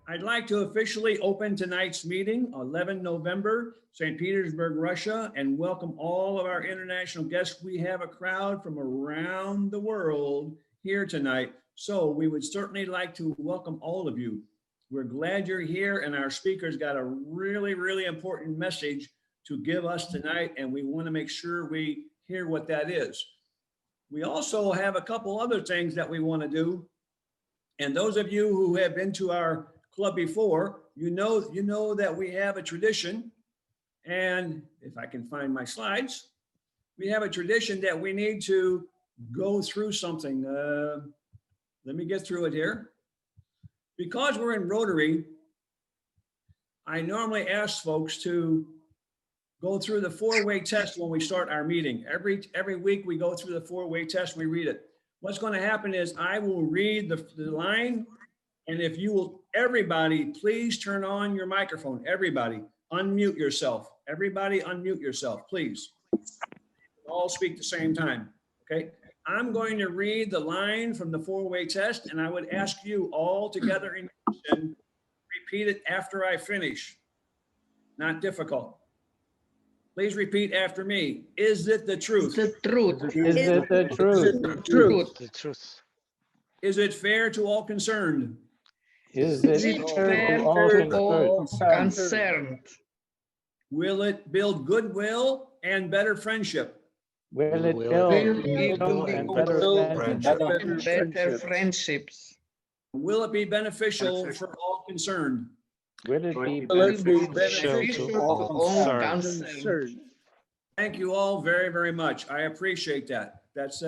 I'd like to officially open tonight's meeting, 11 November, Saint Petersburg, Russia, and welcome all of our international guests. We have a crowd from around the world here tonight, so we would certainly like to welcome all of you. We're glad you're here, and our speaker's got a really, really important message to give us tonight, and we want to make sure we hear what that is. We also have a couple other things that we want to do, and those of you who have been to our club before, you know that we have a tradition, and if I can find my slides, we have a tradition that we need to go through something. Let me get through it here. Because we're in Rotary, I normally ask folks to go through the four-way test when we start our meeting. Every week we go through the four-way test, we read it. What's going to happen is I will read the line, and if you will, everybody, please turn on your microphone. Everybody, unmute yourself. Everybody, unmute yourself, please. All speak at the same time, okay? I'm going to read the line from the four-way test, and I would ask you all together in unison, repeat it after I finish. Not difficult. Please repeat after me. Is it the truth? The truth. Is it the truth? The truth. The truth. Is it fair to all concerned? Is it fair to all concerned? Will it build goodwill and better friendship? Will it build goodwill and better friendships? Will it be beneficial for all concerned? Will it be beneficial to all concerned? Thank you all very, very much. I appreciate that. That's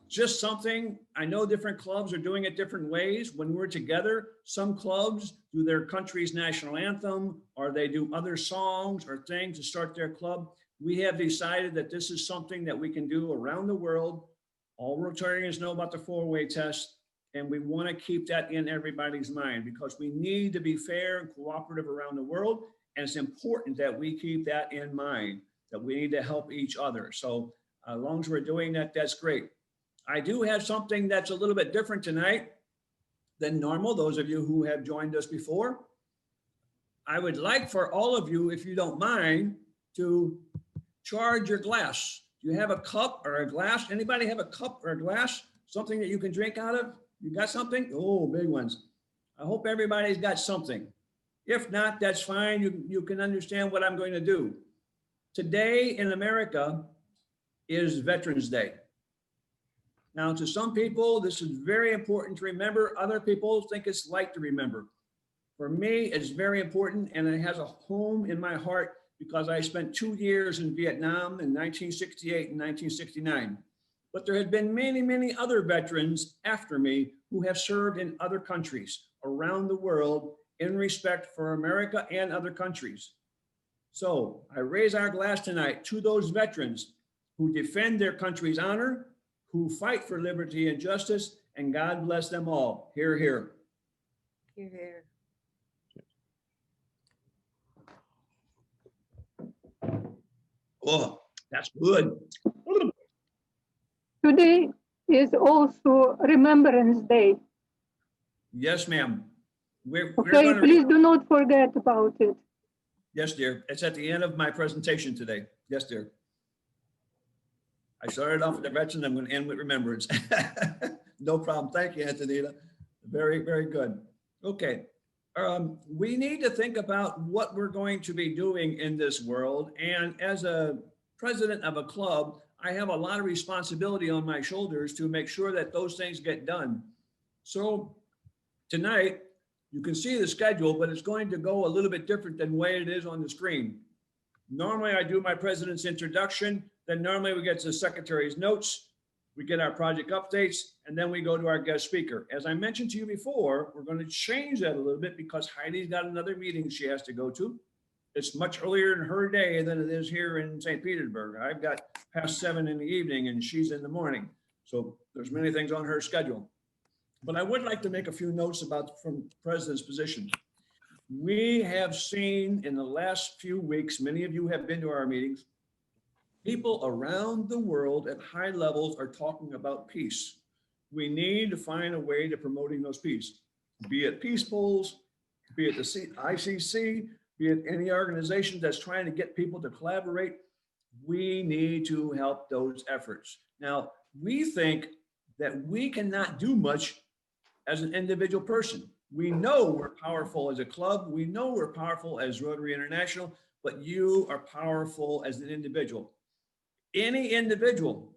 just something. I know different clubs are doing it different ways. When we're together, some clubs do their country's national anthem, or they do other songs or things to start their club. We have decided that this is something that we can do around the world. All Rotarians know about the four-way test, and we want to keep that in everybody's mind because we need to be fair and cooperative around the world. And it's important that we keep that in mind, that we need to help each other. So as long as we're doing that, that's great. I do have something that's a little bit different tonight than normal. Those of you who have joined us before, I would like for all of you, if you don't mind, to charge your glass. Do you have a cup or a glass? Anybody have a cup or a glass? Something that you can drink out of? You got something? Oh, big ones. I hope everybody's got something. If not, that's fine. You can understand what I'm going to do. Today in America is Veterans Day. Now, to some people, this is very important to remember. Other people think it's light to remember. For me, it's very important, and it has a home in my heart because I spent 2 years in Vietnam in 1968 and 1969. But there have been many, many other veterans after me who have served in other countries around the world in respect for America and other countries. So I raise our glass tonight to those veterans who defend their country's honor, who fight for liberty and justice, and God bless them all. Hear, hear. Hear, hear. Oh, that's good. Today is also Remembrance Day. Yes, ma'am. We're Okay, gonna... please do not forget about it. Yes, dear. It's at the end of my presentation today. Yes, dear. I started off with the veterans. I'm going to end with remembrance. No problem. Thank you, Antonita. Very, very good. Okay. We need to think about what we're going to be doing in this world. And as a president of a club, I have a lot of responsibility on my shoulders to make sure that those things get done. So tonight, you can see the schedule, but it's going to go a little bit different than the way it is on the screen. Normally, I do my president's introduction. Then normally we get to the secretary's notes, we get our project updates, and then we go to our guest speaker. As I mentioned to you before, we're going to change that a little bit because Heidi's got another meeting she has to go to. It's much earlier in her day than it is here in St. Petersburg. I've got past 7 in the evening and she's in the morning. So there's many things on her schedule. But I would like to make a few notes about from the president's position. We have seen in the last few weeks, many of you have been to our meetings, people around the world at high levels are talking about peace. We need to find a way to promoting those peace. be it peace pools, be it the ICC, be it any organization that's trying to get people to collaborate. We need to help those efforts. Now, we think that we cannot do much as an individual person. We know we're powerful as a club. We know we're powerful as Rotary International, but you are powerful as an individual. Any individual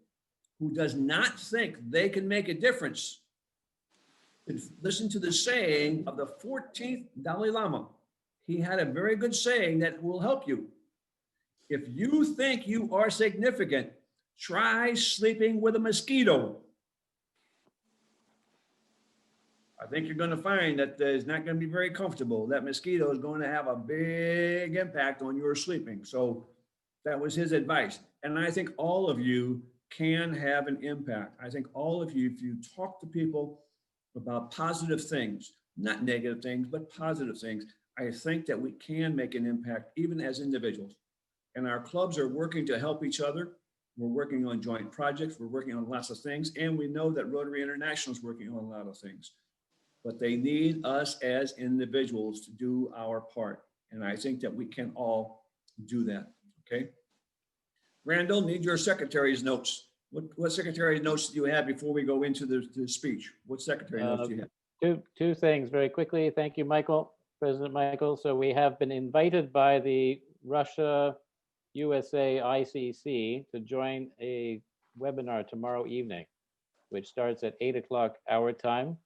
who does not think they can make a difference, listen to the saying of the 14th Dalai Lama. He had a very good saying that will help you. If you think you are significant, try sleeping with a mosquito. I think you're going to find that it's not going to be very comfortable. That mosquito is going to have a big impact on your sleeping. So that was his advice. And I think all of you can have an impact. I think all of you, if you talk to people about positive things, not negative things, but positive things, I think that we can make an impact even as individuals. And our clubs are working to help each other. We're working on joint projects. We're working on lots of things. And we know that Rotary International is working on a lot of things. But they need us as individuals to do our part. And I think that we can all do that, okay? Randall, need your secretary's notes. What secretary's notes do you have before we go into the speech? What secretary notes do you have? Two things very quickly. Thank you, Michael, President Michael. So we have been invited by the Russia USA ICC to join a webinar tomorrow evening, which starts at 8 o'clock our time.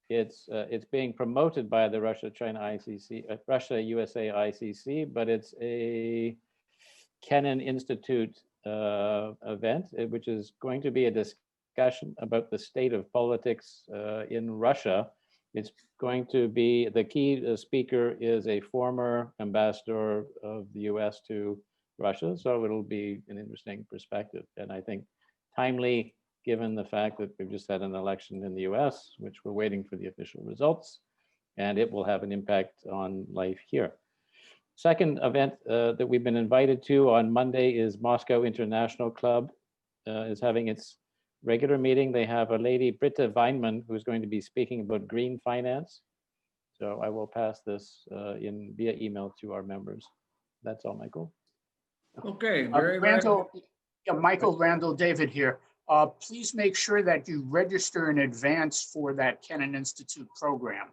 It's being promoted by the Russia-China ICC, Russia USA ICC, but it's a Kennan Institute event, which is going to be a discussion about the state of politics in Russia. It's going to be, the key speaker is a former ambassador of the US to Russia, so it'll be an interesting perspective. And I think timely, given the fact that we've just had an election in the US, which we're waiting for the official results, and it will have an impact on life here. Second event that we've been invited to on Monday is Moscow International Club is having its regular meeting. They have a lady, Britta Weinmann, who's going to be speaking about green finance. So I will pass this via email to our members. That's all, Michael. Okay, Randall, yeah, Michael, Randall, David here. Please make sure that you register in advance for that Kennan Institute program.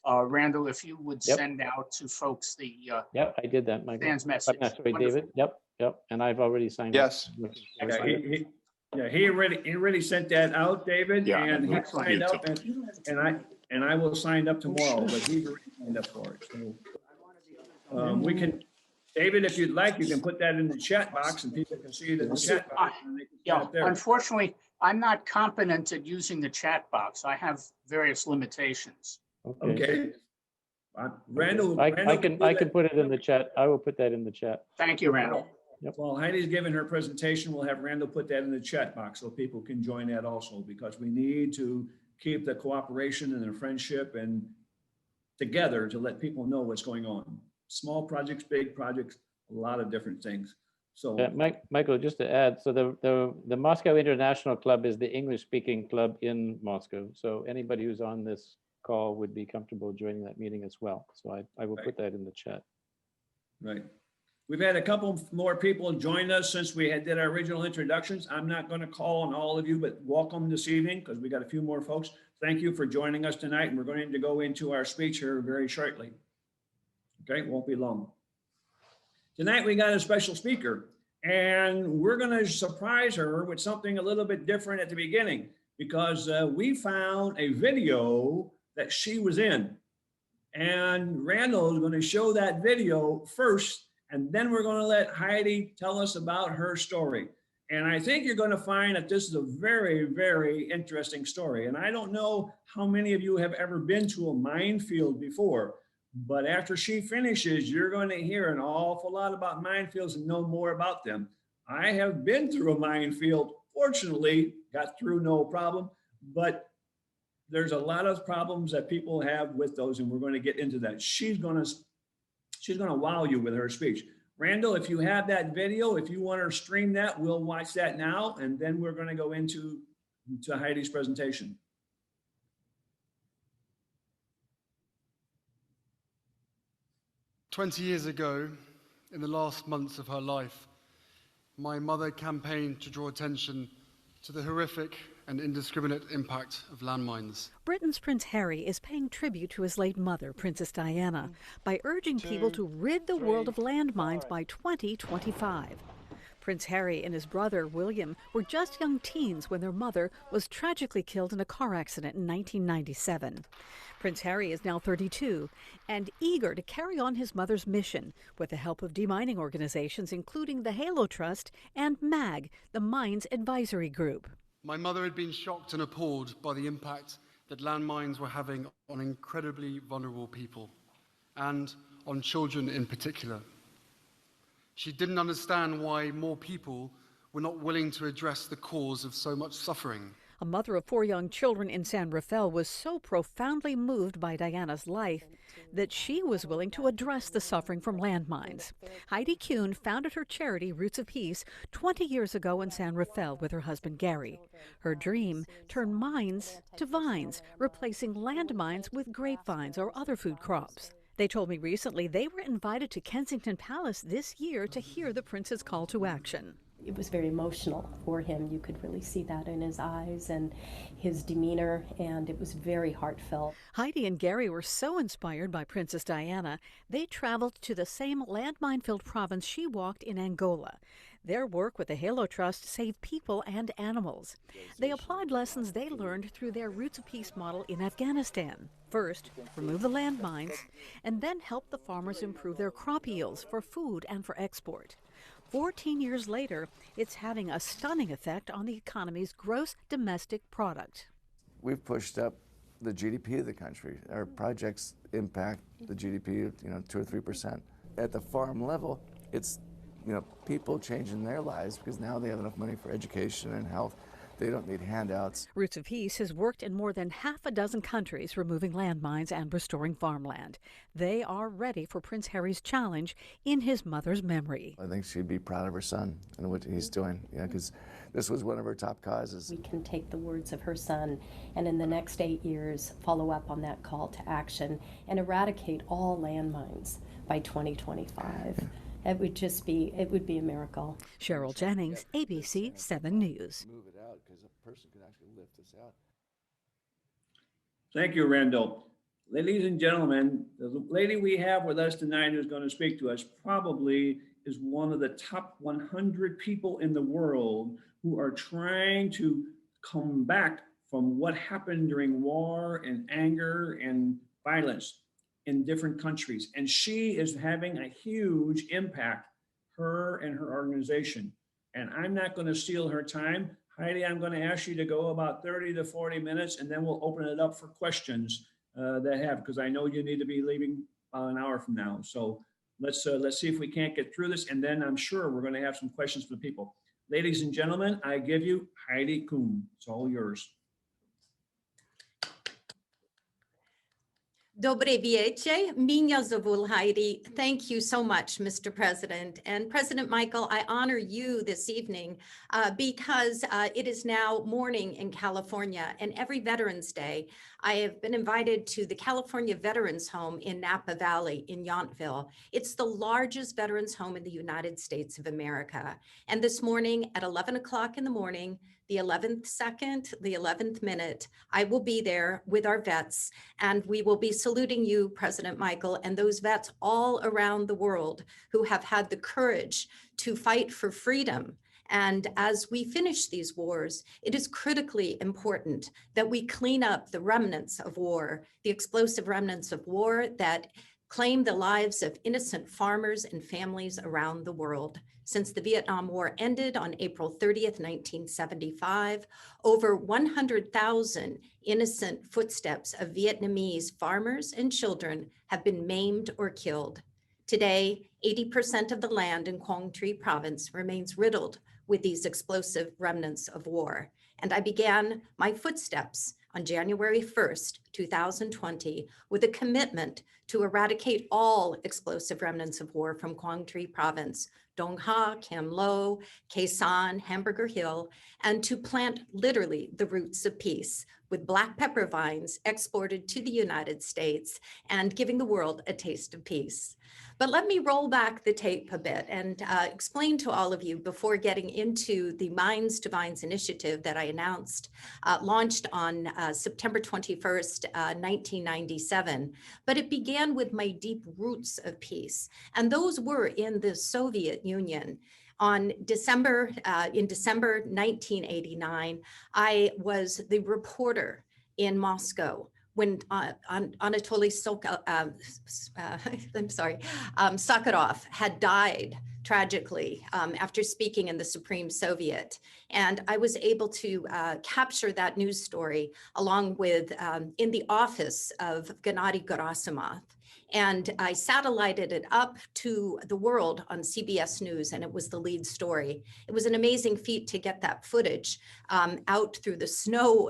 Randall, if you would send out to folks the yep, I did that, Michael. Dan's message. Sorry, David. Yep, and I've already signed Yes. it. He already sent that out, David. Yeah, and he excellent. signed up, and I will sign up tomorrow, but he's already signed up for it. So we can, David, if you'd like, you can put that in the chat box and people can see it in the chat box. And they can see it there. Unfortunately, I'm not competent at using the chat box. I have various limitations. Okay. Randall, I can put it in the chat. I will put that in the chat. Thank you, Randall. While Heidi's giving her presentation, we'll have Randall put that in the chat box so people can join that also, because we need to keep the cooperation and the friendship and together to let people know what's going on. Small projects, big projects, a lot of different things. So Michael, just to add, so the Moscow International Club is the English-speaking club in Moscow. So anybody who's on this call would be comfortable joining that meeting as well. So I will put that in the chat. Right. We've had a couple more people join us since we did our original introductions. I'm not going to call on all of you, but welcome this evening because we got a few more folks. Thank you for joining us tonight. And we're going to go into our speech here very shortly. Okay, it won't be long. Tonight we got a special speaker and we're going to surprise her with something a little bit different at the beginning because we found a video that she was in. And Randall is going to show that video first, and then we're going to let Heidi tell us about her story. And I think you're going to find that this is a very, very interesting story. And I don't know how many of you have ever been to a minefield before, but after she finishes, you're going to hear an awful lot about minefields and know more about them. I have been through a minefield, fortunately, got through no problem, but there's a lot of problems that people have with those, and we're going to get into that. She's going to wow you with her speech. Randall, if you have that video, if you want to stream that, we'll watch that now, and then we're going to go into Heidi's presentation. 20 years ago, in the last months of her life, my mother campaigned to draw attention to the horrific and indiscriminate impact of landmines. Britain's Prince Harry is paying tribute to his late mother, Princess Diana, by urging people to rid the world of landmines by 2025. Prince Harry and his brother, William, were just young teens when their mother was tragically killed in a car accident in 1997. Prince Harry is now 32 and eager to carry on his mother's mission with the help of demining organizations, including the Halo Trust and MAG, the Mines Advisory Group. My mother had been shocked and appalled by the impact that landmines were having on incredibly vulnerable people, and on children in particular. She didn't understand why more people were not willing to address the cause of so much suffering. A mother of 4 young children in San Rafael was so profoundly moved by Diana's life that she was willing to address the suffering from landmines. Heidi Kühn founded her charity, Roots of Peace, 20 years ago in San Rafael with her husband, Gary. Her dream, turn mines to vines, replacing landmines with grapevines or other food crops. They told me recently they were invited to Kensington Palace this year to hear the prince's call to action. It was very emotional for him. You could really see that in his eyes and his demeanor, and it was very heartfelt. Heidi and Gary were so inspired by Princess Diana, they traveled to the same landmine-filled province she walked in Angola. Their work with the Halo Trust saved people and animals. They applied lessons they learned through their Roots of Peace model in Afghanistan. First, remove the landmines, and then help the farmers improve their crop yields for food and for export. 14 years later, it's having a stunning effect on the economy's gross domestic product. We've pushed up the GDP of the country. Our projects impact the GDP, 2 or 3%. At the farm level, it's people changing their lives because now they have enough money for education and health. They don't need handouts. Roots of Peace has worked in more than half a dozen countries removing landmines and restoring farmland. They are ready for Prince Harry's challenge in his mother's memory. I think she'd be proud of her son and what he's doing, because this was one of her top causes. We can take the words of her son and in the next 8 years follow up on that call to action and eradicate all landmines by 2025. It would be a miracle. Cheryl Jennings, ABC 7 News. Move it out because a person can actually lift this out. Thank you, Randall. Ladies and gentlemen, the lady we have with us tonight who's going to speak to us probably is one of the top 100 people in the world who are trying to come back from what happened during war and anger and violence in different countries. And she is having a huge impact, her and her organization. And I'm not going to steal her time. Heidi, I'm going to ask you to go about 30 to 40 minutes, and then we'll open it up for questions that have, because I know you need to be leaving about an hour from now. So let's see if we can't get through this. And then I'm sure we're going to have some questions for the people. Ladies and gentlemen, I give you Heidi Kühn. It's all yours. Dobre wiecie, Minia Zawul Heidi. Thank you so much, Mr. President. And President Michael, I honor you this evening because it is now morning in California, and every Veterans Day, I have been invited to the California Veterans Home in Napa Valley in Yountville. It's the largest veterans home in the United States of America. And this morning at 11 o'clock in the morning, the 11th second, the 11th minute, I will be there with our vets, and we will be saluting you, President Michael, and those vets all around the world who have had the courage to fight for freedom. And as we finish these wars, it is critically important that we clean up the remnants of war, the explosive remnants of war that claim the lives of innocent farmers and families around the world. Since the Vietnam War ended on April 30th, 1975, over 100,000 innocent footsteps of Vietnamese farmers and children have been maimed or killed. Today, 80% of the land in Quang Tri province remains riddled with these explosive remnants of war. And I began my footsteps on January 1st, 2020, with a commitment to eradicate all explosive remnants of war from Quang Tri province, Dong Ha, Cam Lo, Khe San, Hamburger Hill, and to plant literally the roots of peace with black pepper vines exported to the United States and giving the world a taste of peace. But let me roll back the tape a bit and explain to all of you before getting into the Mines to Vines initiative that I announced, launched on September 21st, 1997. But it began with my deep roots of peace. And those were in the Soviet Union. In December 1989, I was the reporter in Moscow when Anatoly Sakharov had died tragically after speaking in the Supreme Soviet. And I was able to capture that news story along with in the office of Gennady Gerasimov. And I satellited it up to the world on CBS News, and it was the lead story. It was an amazing feat to get that footage out through the snow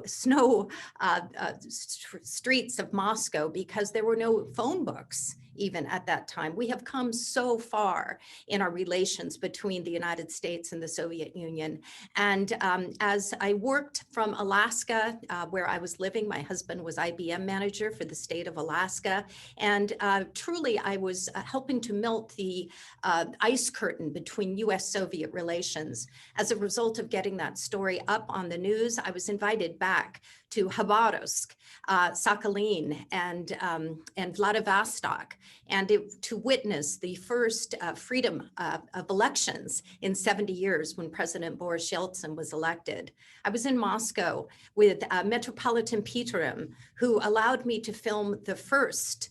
streets of Moscow, because there were no phone books even at that time. We have come so far in our relations between the United States and the Soviet Union. And as I worked from Alaska, where I was living, my husband was IBM manager for the state of Alaska. And truly, I was helping to melt the ice curtain between US-Soviet relations. As a result of getting that story up on the news, I was invited back to Khabarovsk, Sakhalin, and Vladivostok, and to witness the first freedom of elections in 70 years when President Boris Yeltsin was elected. I was in Moscow with Metropolitan Peterim, who allowed me to film the first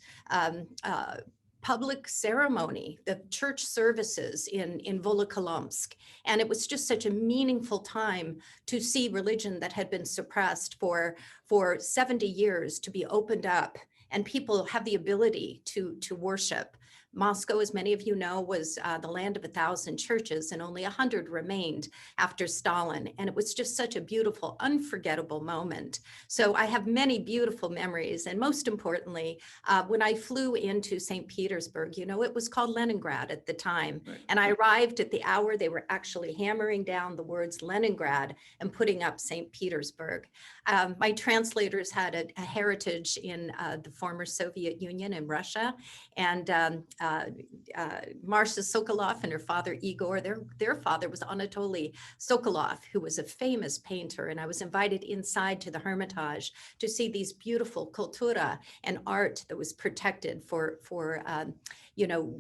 public ceremony, the church services in Volokolomsk. And it was just such a meaningful time to see religion that had been suppressed for 70 years to be opened up, and people have the ability to worship. Moscow, as many of you know, was the land of 1,000 churches, and only 100 remained after Stalin. And it was just such a beautiful, unforgettable moment. So I have many beautiful memories. And most importantly, when I flew into Saint Petersburg, you know, it was called Leningrad at the time. Right. And I arrived at the hour they were actually hammering down the words Leningrad and putting up Saint Petersburg. My translators had a heritage in the former Soviet Union and Russia. And Marsha Sokolov and her father Igor, their father was Anatoly Sokolov, who was a famous painter. And I was invited inside to the Hermitage to see these beautiful cultura and art that was protected for you know,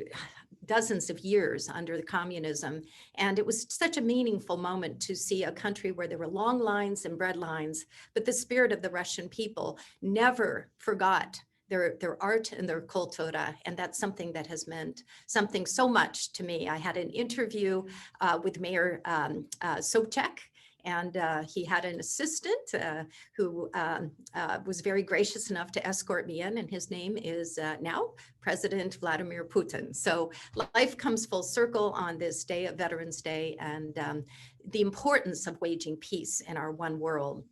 dozens of years under the communism. And it was such a meaningful moment to see a country where there were long lines and bread lines, but the spirit of the Russian people never forgot their art and their cultura. And that's something that has meant something so much to me. I had an interview with Mayor Sobchak, and he had an assistant who was very gracious enough to escort me in, and his name is now President Vladimir Putin. So life comes full circle on this day of Veterans Day, and the importance of waging peace in our one world.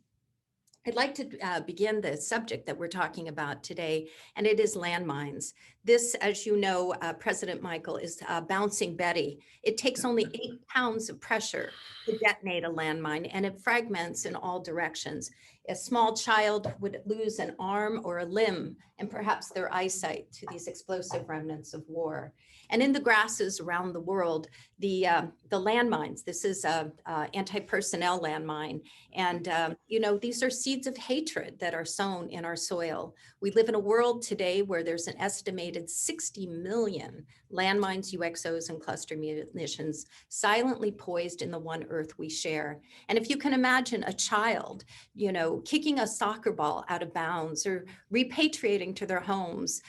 I'd like to begin the subject that we're talking about today, and it is landmines. This, as you know, President Michael, is bouncing Betty. It takes only 8 pounds of pressure to detonate a landmine, and it fragments in all directions. A small child would lose an arm or a limb, and perhaps their eyesight, to these explosive remnants of war. And in the grasses around the world, the landmines, this is a anti-personnel landmine. And, you know, these are seeds of hatred that are sown in our soil. We live in a world today where there's an estimated 60 million landmines, UXOs, and cluster munitions silently poised in the one earth we share. And if you can imagine a child, you know, kicking a soccer ball out of bounds, or repatriating to their homes,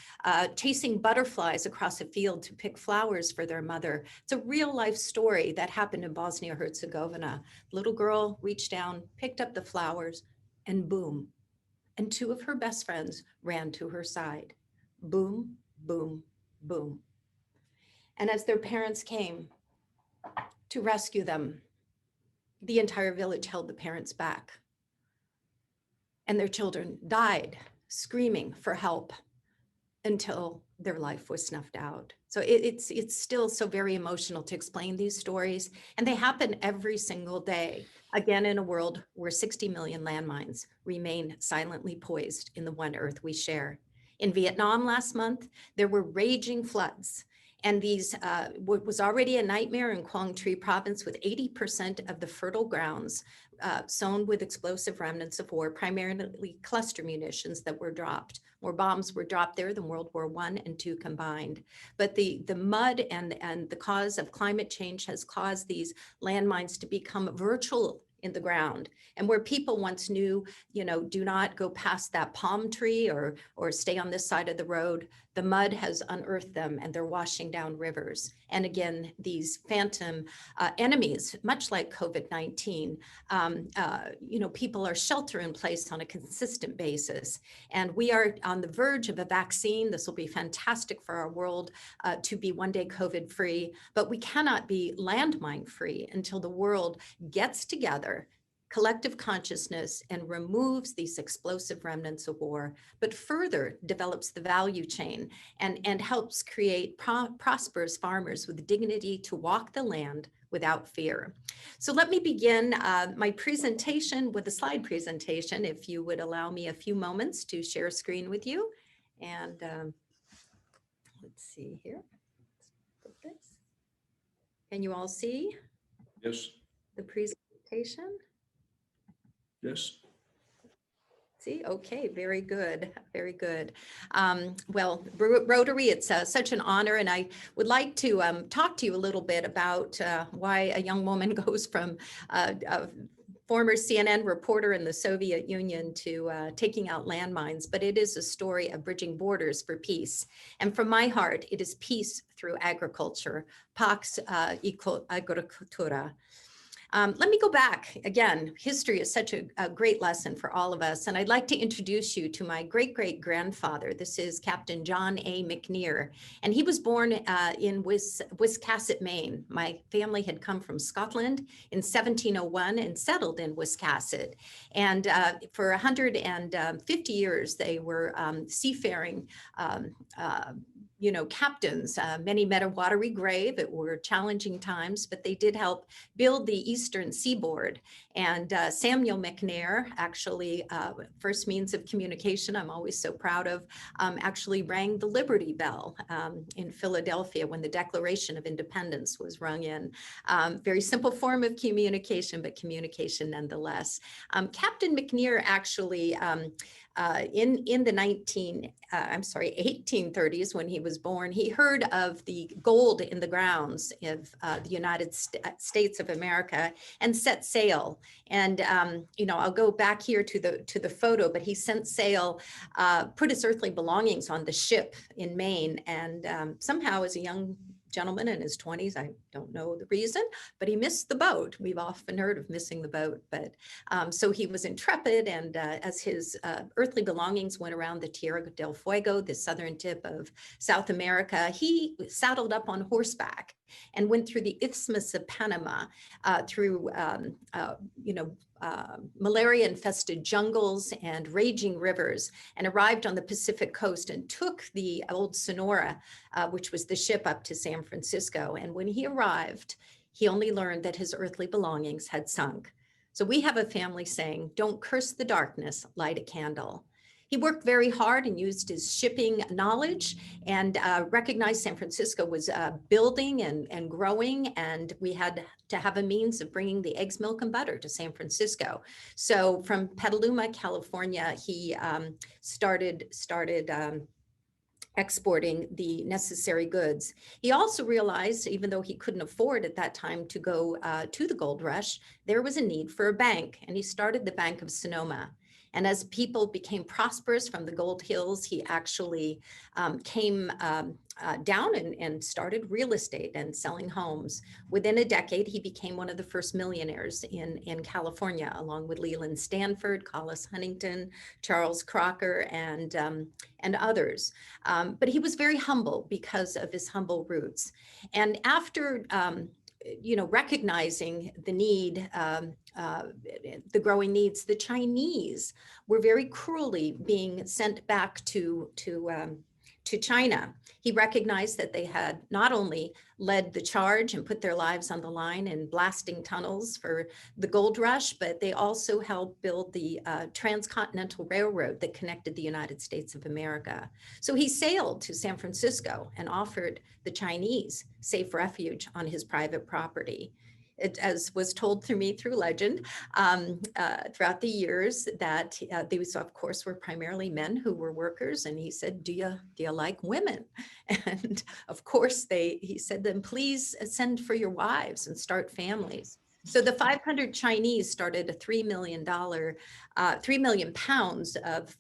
chasing butterflies across a field to pick flowers for their mother. It's a real life story that happened in Bosnia-Herzegovina. Little girl reached down, picked up the flowers, and boom. And 2 of her best friends ran to her side. Boom, boom, boom. And as their parents came to rescue them, the entire village held the parents back. And their children died screaming for help until their life was snuffed out. So it's still so very emotional to explain these stories, and they happen every single day. Again, in a world where 60 million landmines remain silently poised in the one earth we share. In Vietnam last month, there were raging floods, and these what was already a nightmare in Quang Tri province, with 80% of the fertile grounds sown with explosive remnants of war, primarily cluster munitions that were dropped. More bombs were dropped there than World War I and II combined. But the mud and the cause of climate change has caused these landmines to become virtual in the ground. And where people once knew, do not go past that palm tree or stay on this side of the road, the mud has unearthed them and they're washing down rivers. And again, these phantom enemies, much like COVID-19, people are shelter in place on a consistent basis. And we are on the verge of a vaccine. This will be fantastic for our world to be one day COVID free, but we cannot be landmine free until the world gets together, collective consciousness, and removes these explosive remnants of war, but further develops the value chain and helps create prosperous farmers with dignity to walk the land without fear. So let me begin my presentation with a slide presentation, if you would allow me a few moments to share screen with you. And let's see here. Let's put this. Can you all see? Yes. The presentation? Yes. See, okay, very good, very good. Well, Rotary, it's such an honor, and I would like to talk to you a little bit about why a young woman goes from a former CNN reporter in the Soviet Union to taking out landmines, but it is a story of bridging borders for peace. And from my heart, it is peace through agriculture, pax agricultura. Let me go back again. History is such a great lesson for all of us. And I'd like to introduce you to my great-great-grandfather. This is Captain John A. McNear. And he was born in Wiscasset, Maine. My family had come from Scotland in 1701 and settled in Wiscasset. And for 150 years, they were seafaring captains. Many met a watery grave. It were challenging times, but they did help build the eastern seaboard. And Samuel McNair, actually, first means of communication I'm always so proud of, actually rang the Liberty Bell in Philadelphia when the Declaration of Independence was rung in. Very simple form of communication, but communication nonetheless. Captain McNear actually, in the 1830s, when he was born, he heard of the gold in the grounds of the United States of America and set sail. And I'll go back here to the photo, but he set sail, put his earthly belongings on the ship in Maine, and somehow, as a young gentleman in his 20s, I don't know the reason, but he missed the boat. We've often heard of missing the boat, but so he was intrepid, and as his earthly belongings went around the Tierra del Fuego, the southern tip of South America, he saddled up on horseback and went through the Isthmus of Panama, through malaria-infested jungles and raging rivers, and arrived on the Pacific coast and took the old Sonora, which was the ship, up to San Francisco. And when he arrived, he only learned that his earthly belongings had sunk. So we have a family saying, "Don't curse the darkness, light a candle." He worked very hard and used his shipping knowledge and recognized San Francisco was building and growing, and we had to have a means of bringing the eggs, milk, and butter to San Francisco. So from Petaluma, California, he started exporting the necessary goods. He also realized, even though he couldn't afford at that time to go to the gold rush, there was a need for a bank, and he started the Bank of Sonoma. And as people became prosperous from the gold hills, he actually came down and started real estate and selling homes. Within a decade, he became one of the first millionaires in California, along with Leland Stanford, Collis Huntington, Charles Crocker, and others. But he was very humble because of his humble roots. And after recognizing the need, the growing needs, the Chinese were very cruelly being sent back to to China. He recognized that they had not only led the charge and put their lives on the line in blasting tunnels for the gold rush, but they also helped build the transcontinental railroad that connected the United States of America. So he sailed to San Francisco and offered the Chinese safe refuge on his private property. It, as was told to me through legend throughout the years, that these, of course, were primarily men who were workers. And he said, do you like women? And of course, he said, then please send for your wives and start families. So the 500 Chinese started a $3 million pounds of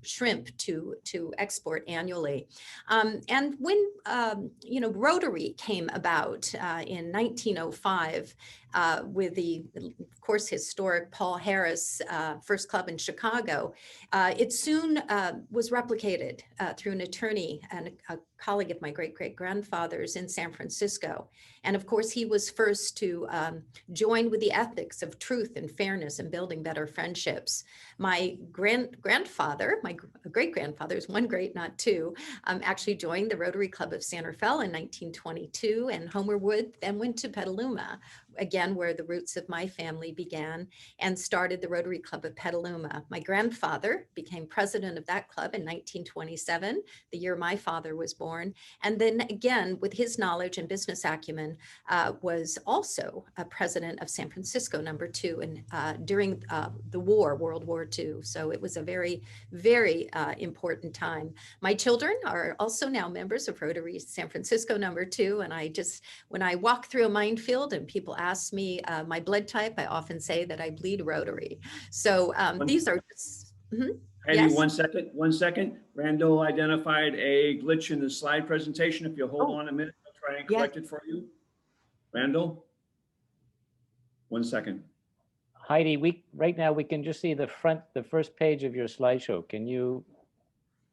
shrimp to export annually. And when, Rotary came about in 1905 with the, of course, historic Paul Harris First Club in Chicago, it soon was replicated through an attorney and a colleague of my great-great-grandfather's in San Francisco. And of course, he was first to join with the ethics of truth and fairness and building better friendships. My grandfather, my great-grandfather, is one great, not two, actually joined the Rotary Club of San Rafael in 1922, and Homer Wood then went to Petaluma, again, where the roots of my family began, and started the Rotary Club of Petaluma. My grandfather became president of that club in 1927, the year my father was born. And then again, with his knowledge and business acumen, was also a president of San Francisco #2 and during the war, World War II. So it was a very, very important time. My children are also now members of Rotary San Francisco #2. And I just, when I walk through a minefield and people ask me my blood type, I often say that I bleed Rotary. So these are just, Heidi, yes? 1 second. Randall identified a glitch in the slide presentation. If you hold on a minute, I'll try and correct it for you. Randall, 1 second. Heidi, right now we can just see the first page of your slideshow. Can you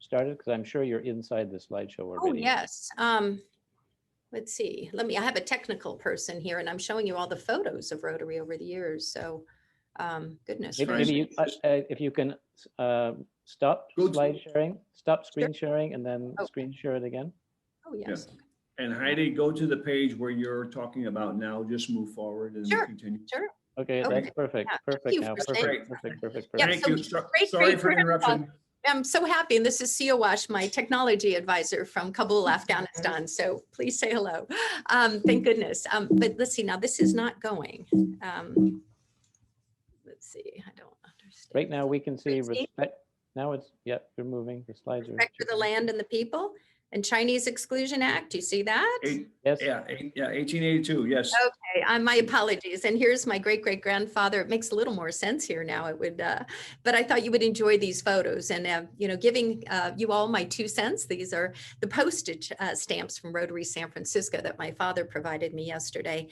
start it? Because I'm sure you're inside the slideshow already. Oh, yes. Let's see. I have a technical person here, and I'm showing you all the photos of Rotary over the years. So, goodness. Maybe you, if you can stop slide sharing, stop screen sharing, and then screen share it again. Oh, yes. Yeah. And Heidi, go to the page where you're talking about now. Just move forward and continue. Sure. Okay, that's perfect. Yeah, Perfect now. Perfect. Yeah, Thank so you. Sorry for the interruption. I'm so happy. And this is Siawash, my technology advisor from Kabul, Afghanistan. So please say hello. Thank goodness. But let's see, now this is not going. Let's see, I don't understand. Right now we can see respect. Now it's, you're moving. The slides are. Respect for the land and the people and Chinese Exclusion Act. Do you see that? Yes. Yeah, 1882. Yes. Okay, my apologies. And here's my great-great-grandfather. It makes a little more sense here now. It would, but I thought you would enjoy these photos and, giving you all my 2 cents. These are the postage stamps from Rotary San Francisco that my father provided me yesterday.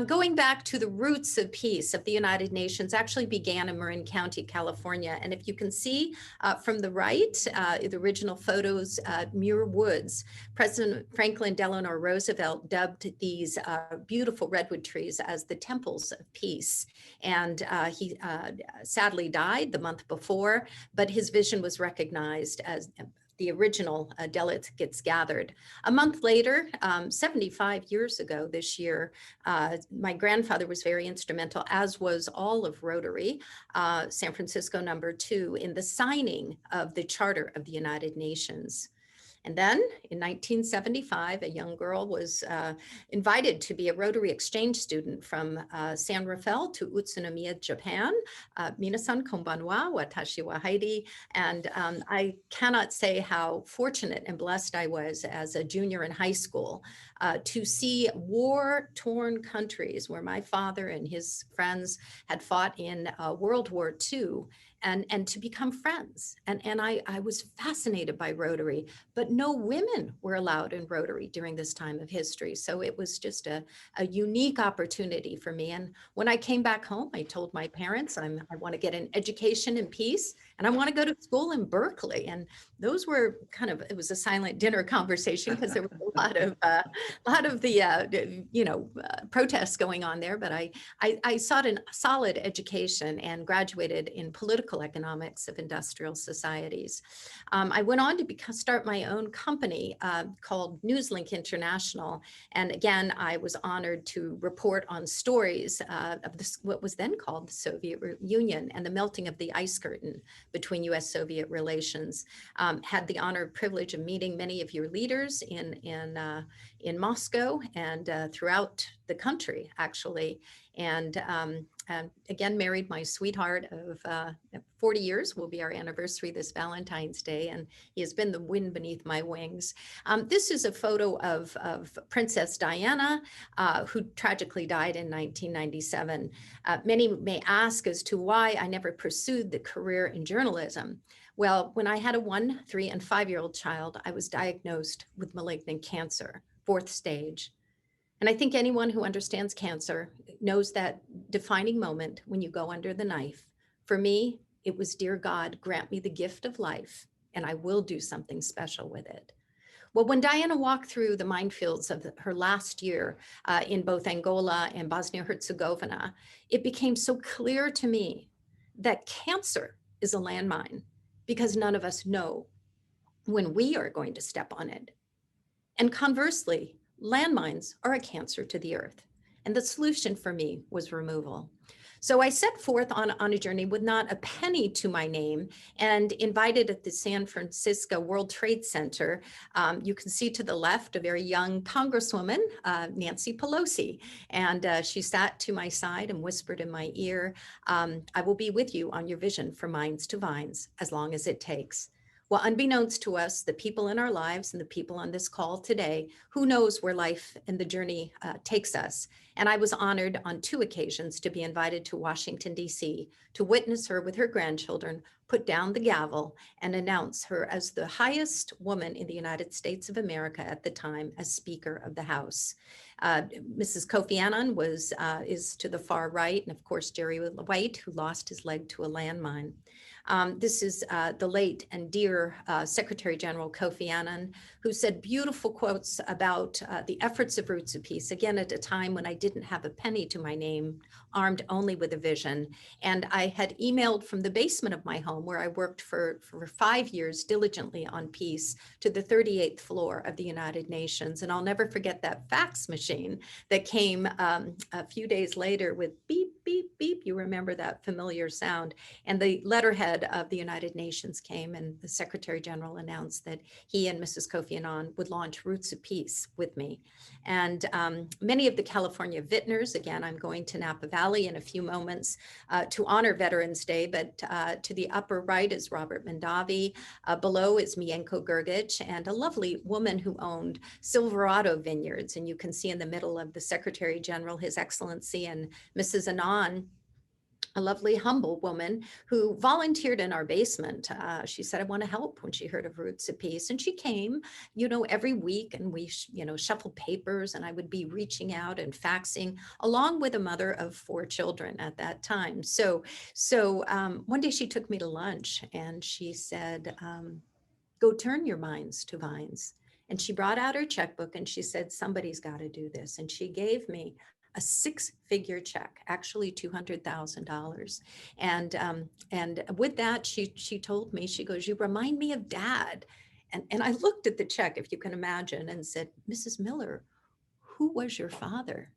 Going back to the roots of peace of the United Nations actually began in Marin County, California. And if you can see from the right, the original photos, Muir Woods, President Franklin Delano Roosevelt dubbed these beautiful redwood trees as the temples of peace. And he sadly died the month before, but his vision was recognized as the original delegates gathered. A month later, 75 years ago this year, my grandfather was very instrumental, as was all of Rotary, San Francisco #2, in the signing of the Charter of the United Nations. And then in 1975, a young girl was invited to be a Rotary exchange student from San Rafael to Utsunomiya, Japan. Minasan konbanwa, watashi wa Heidi. And I cannot say how fortunate and blessed I was as a junior in high school to see war-torn countries where my father and his friends had fought in World War II. And to become friends. And I was fascinated by Rotary, but no women were allowed in Rotary during this time of history. So it was just a unique opportunity for me. And when I came back home, I told my parents, I want to get an education in peace and I want to go to school in Berkeley. And those were kind of, it was a silent dinner conversation because there was a lot of the, protests going on there. But I sought a solid education and graduated in political economics of industrial societies. I went on to start my own company called Newslink International. And again, I was honored to report on stories of this, what was then called the Soviet Union, and the melting of the ice curtain between US-Soviet relations. Had the honor and privilege of meeting many of your leaders in Moscow and throughout the country, actually. And again, married my sweetheart of 40 years, will be our anniversary this Valentine's Day, and he has been the wind beneath my wings. This is a photo of Princess Diana, who tragically died in 1997. Many may ask as to why I never pursued the career in journalism. Well, when I had a 1-, 3-, and 5-year-old child, I was diagnosed with malignant cancer, 4th stage. And I think anyone who understands cancer knows that defining moment when you go under the knife. For me, it was, dear God, grant me the gift of life, and I will do something special with it. Well, when Diana walked through the minefields of her last year in both Angola and Bosnia-Herzegovina, it became so clear to me that cancer is a landmine because none of us know when we are going to step on it. And conversely, landmines are a cancer to the earth. And the solution for me was removal. So I set forth on a journey with not a penny to my name and invited at the San Francisco World Trade Center. You can see to the left a very young Congresswoman, Nancy Pelosi. And she sat to my side and whispered in my ear, I will be with you on your vision from mines to vines as long as it takes. Well, unbeknownst to us, the people in our lives and the people on this call today, who knows where life and the journey takes us. And I was honored on 2 occasions to be invited to Washington, D.C. to witness her with her grandchildren put down the gavel and announce her as the highest woman in the United States of America at the time as Speaker of the House. Mrs. Kofi Annan is to the far right, and of course, Jerry White, who lost his leg to a landmine. This is the late and dear Secretary General Kofi Annan, who said beautiful quotes about the efforts of Roots of Peace, again, at a time when I didn't have a penny to my name, armed only with a vision. And I had emailed from the basement of my home, where I worked for 5 years diligently on peace, to the 38th floor of the United Nations. And I'll never forget that fax machine that came a few days later with beep, beep, beep. You remember that familiar sound. And the letterhead of the United Nations came, and the Secretary General announced that he and Mrs. Kofi Annan would launch Roots of Peace with me. And many of the California vintners, again, I'm going to Napa Valley in a few moments to honor Veterans Day, but to the upper right is Robert Mondavi. Below is Mienko Grgic, and a lovely woman who owned Silverado Vineyards. And you can see in the middle of the Secretary General, His Excellency, and Mrs. Annan, a lovely, humble woman who volunteered in our basement. She said, I want to help, when she heard of Roots of Peace. And she came, every week, and we, shuffled papers, and I would be reaching out and faxing, along with a mother of 4 children at that time. So one day she took me to lunch, and she said, go turn your minds to vines. And she brought out her checkbook, and she said, somebody's got to do this. And she gave me a 6-figure check, actually $200,000. And with that, she told me, she goes, you remind me of Dad. And I looked at the check, if you can imagine, and said, Mrs. Miller, who was your father?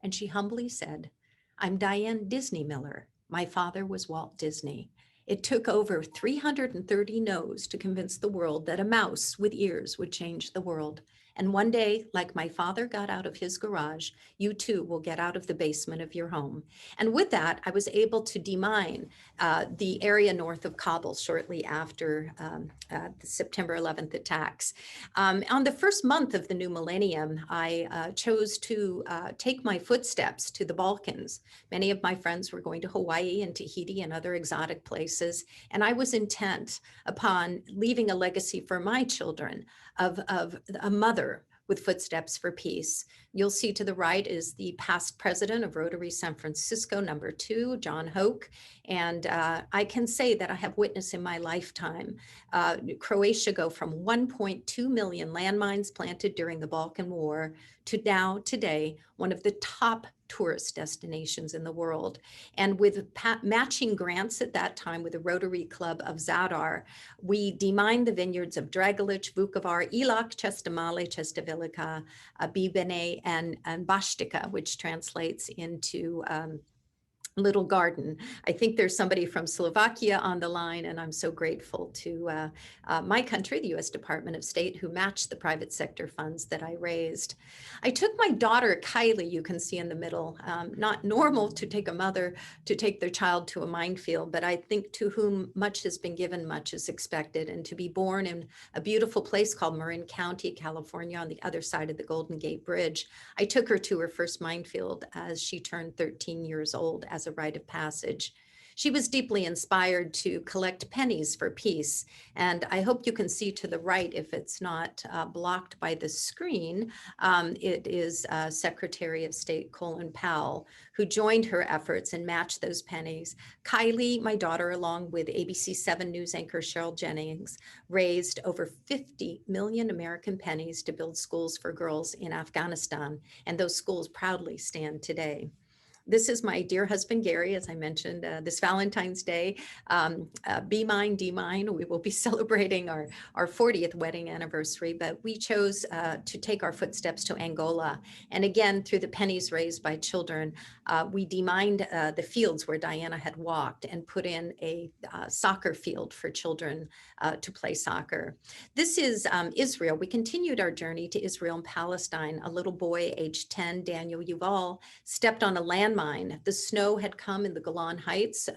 And she humbly said, I'm Diane Disney Miller. My father was Walt Disney. It took over 330 no's to convince the world that a mouse with ears would change the world. And one day, like my father got out of his garage, you too will get out of the basement of your home. And with that, I was able to demine the area north of Kabul shortly after the September 11th attacks. On the first month of the new millennium, I chose to take my footsteps to the Balkans. Many of my friends were going to Hawaii and Tahiti and other exotic places. And I was intent upon leaving a legacy for my children of a mother with Footsteps for Peace. You'll see to the right is the past president of Rotary San Francisco, #2, John Hoke. And I can say that I have witnessed in my lifetime Croatia go from 1.2 million landmines planted during the Balkan War to now, today, one of the top tourist destinations in the world. And with matching grants at that time with the Rotary Club of Zadar, we demined the vineyards of Dragalic, Vukovar, Ilak, Čestamale, Čestavelika, Bibene, and Baštika, which translates into little garden. I think there's somebody from Slovakia on the line, and I'm so grateful to my country, the U.S. Department of State, who matched the private sector funds that I raised. I took my daughter, Kylie, you can see in the middle, not normal to take a mother to take their child to a minefield, but I think to whom much has been given, much is expected, and to be born in a beautiful place called Marin County, California, on the other side of the Golden Gate Bridge. I took her to her first minefield as she turned 13 years old as a rite of passage. She was deeply inspired to collect pennies for peace. And I hope you can see to the right, if it's not blocked by the screen, it is Secretary of State Colin Powell, who joined her efforts and matched those pennies. Kylie, my daughter, along with ABC 7 News anchor Cheryl Jennings, raised over 50 million American pennies to build schools for girls in Afghanistan. And those schools proudly stand today. This is my dear husband, Gary, as I mentioned, this Valentine's Day, be mine, D mine. We will be celebrating our 40th wedding anniversary, but we chose to take our footsteps to Angola. And again, through the pennies raised by children, we demined the fields where Diana had walked and put in a soccer field for children to play soccer. This is Israel. We continued our journey to Israel and Palestine. A little boy, age 10, Daniel Yuval, stepped on a landmine. The snow had come in the Golan Heights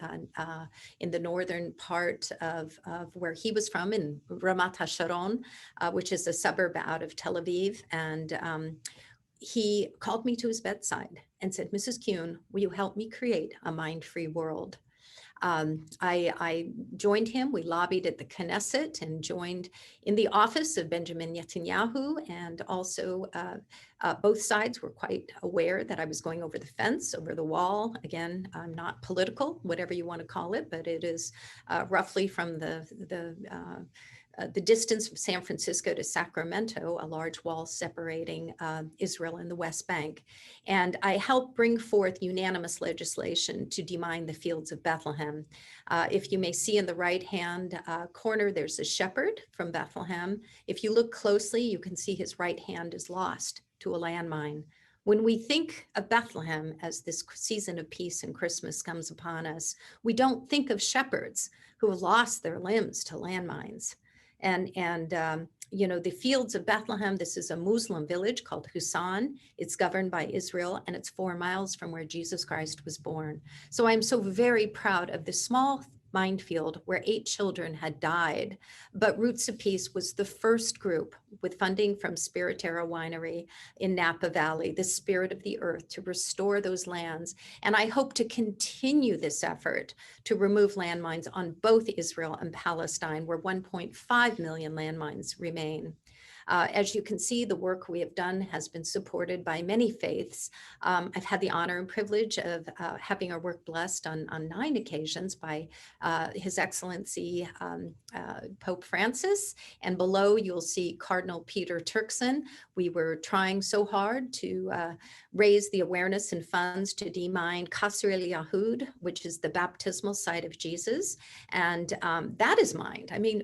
in the northern part of where he was from, in Ramat HaSharon, which is a suburb out of Tel Aviv. And he called me to his bedside and said, "Mrs. Kühn, will you help me create a mind-free world?" I joined him. We lobbied at the Knesset and joined in the office of Benjamin Netanyahu. And also both sides were quite aware that I was going over the fence, over the wall. Again, I'm not political, whatever you want to call it, but it is roughly from the distance of San Francisco to Sacramento, a large wall separating Israel and the West Bank. And I helped bring forth unanimous legislation to demine the fields of Bethlehem. If you may see in the right-hand corner, there's a shepherd from Bethlehem. If you look closely, you can see his right hand is lost to a landmine. When we think of Bethlehem as this season of peace and Christmas comes upon us, we don't think of shepherds who have lost their limbs to landmines. And you know, the fields of Bethlehem, this is a Muslim village called Husan. It's governed by Israel, and it's 4 miles from where Jesus Christ was born. So I'm so very proud of this small minefield where 8 children had died. But Roots of Peace was the first group with funding from Spiriterra Winery in Napa Valley, the spirit of the earth, to restore those lands. And I hope to continue this effort to remove landmines on both Israel and Palestine, where 1.5 million landmines remain. As you can see, the work we have done has been supported by many faiths. I've had the honor and privilege of having our work blessed on 9 occasions by His Excellency Pope Francis. And below you'll see Cardinal Peter Turkson. We were trying so hard to raise the awareness and funds to demine Qasr el Yahud, which is the baptismal site of Jesus. And that is mined. I mean,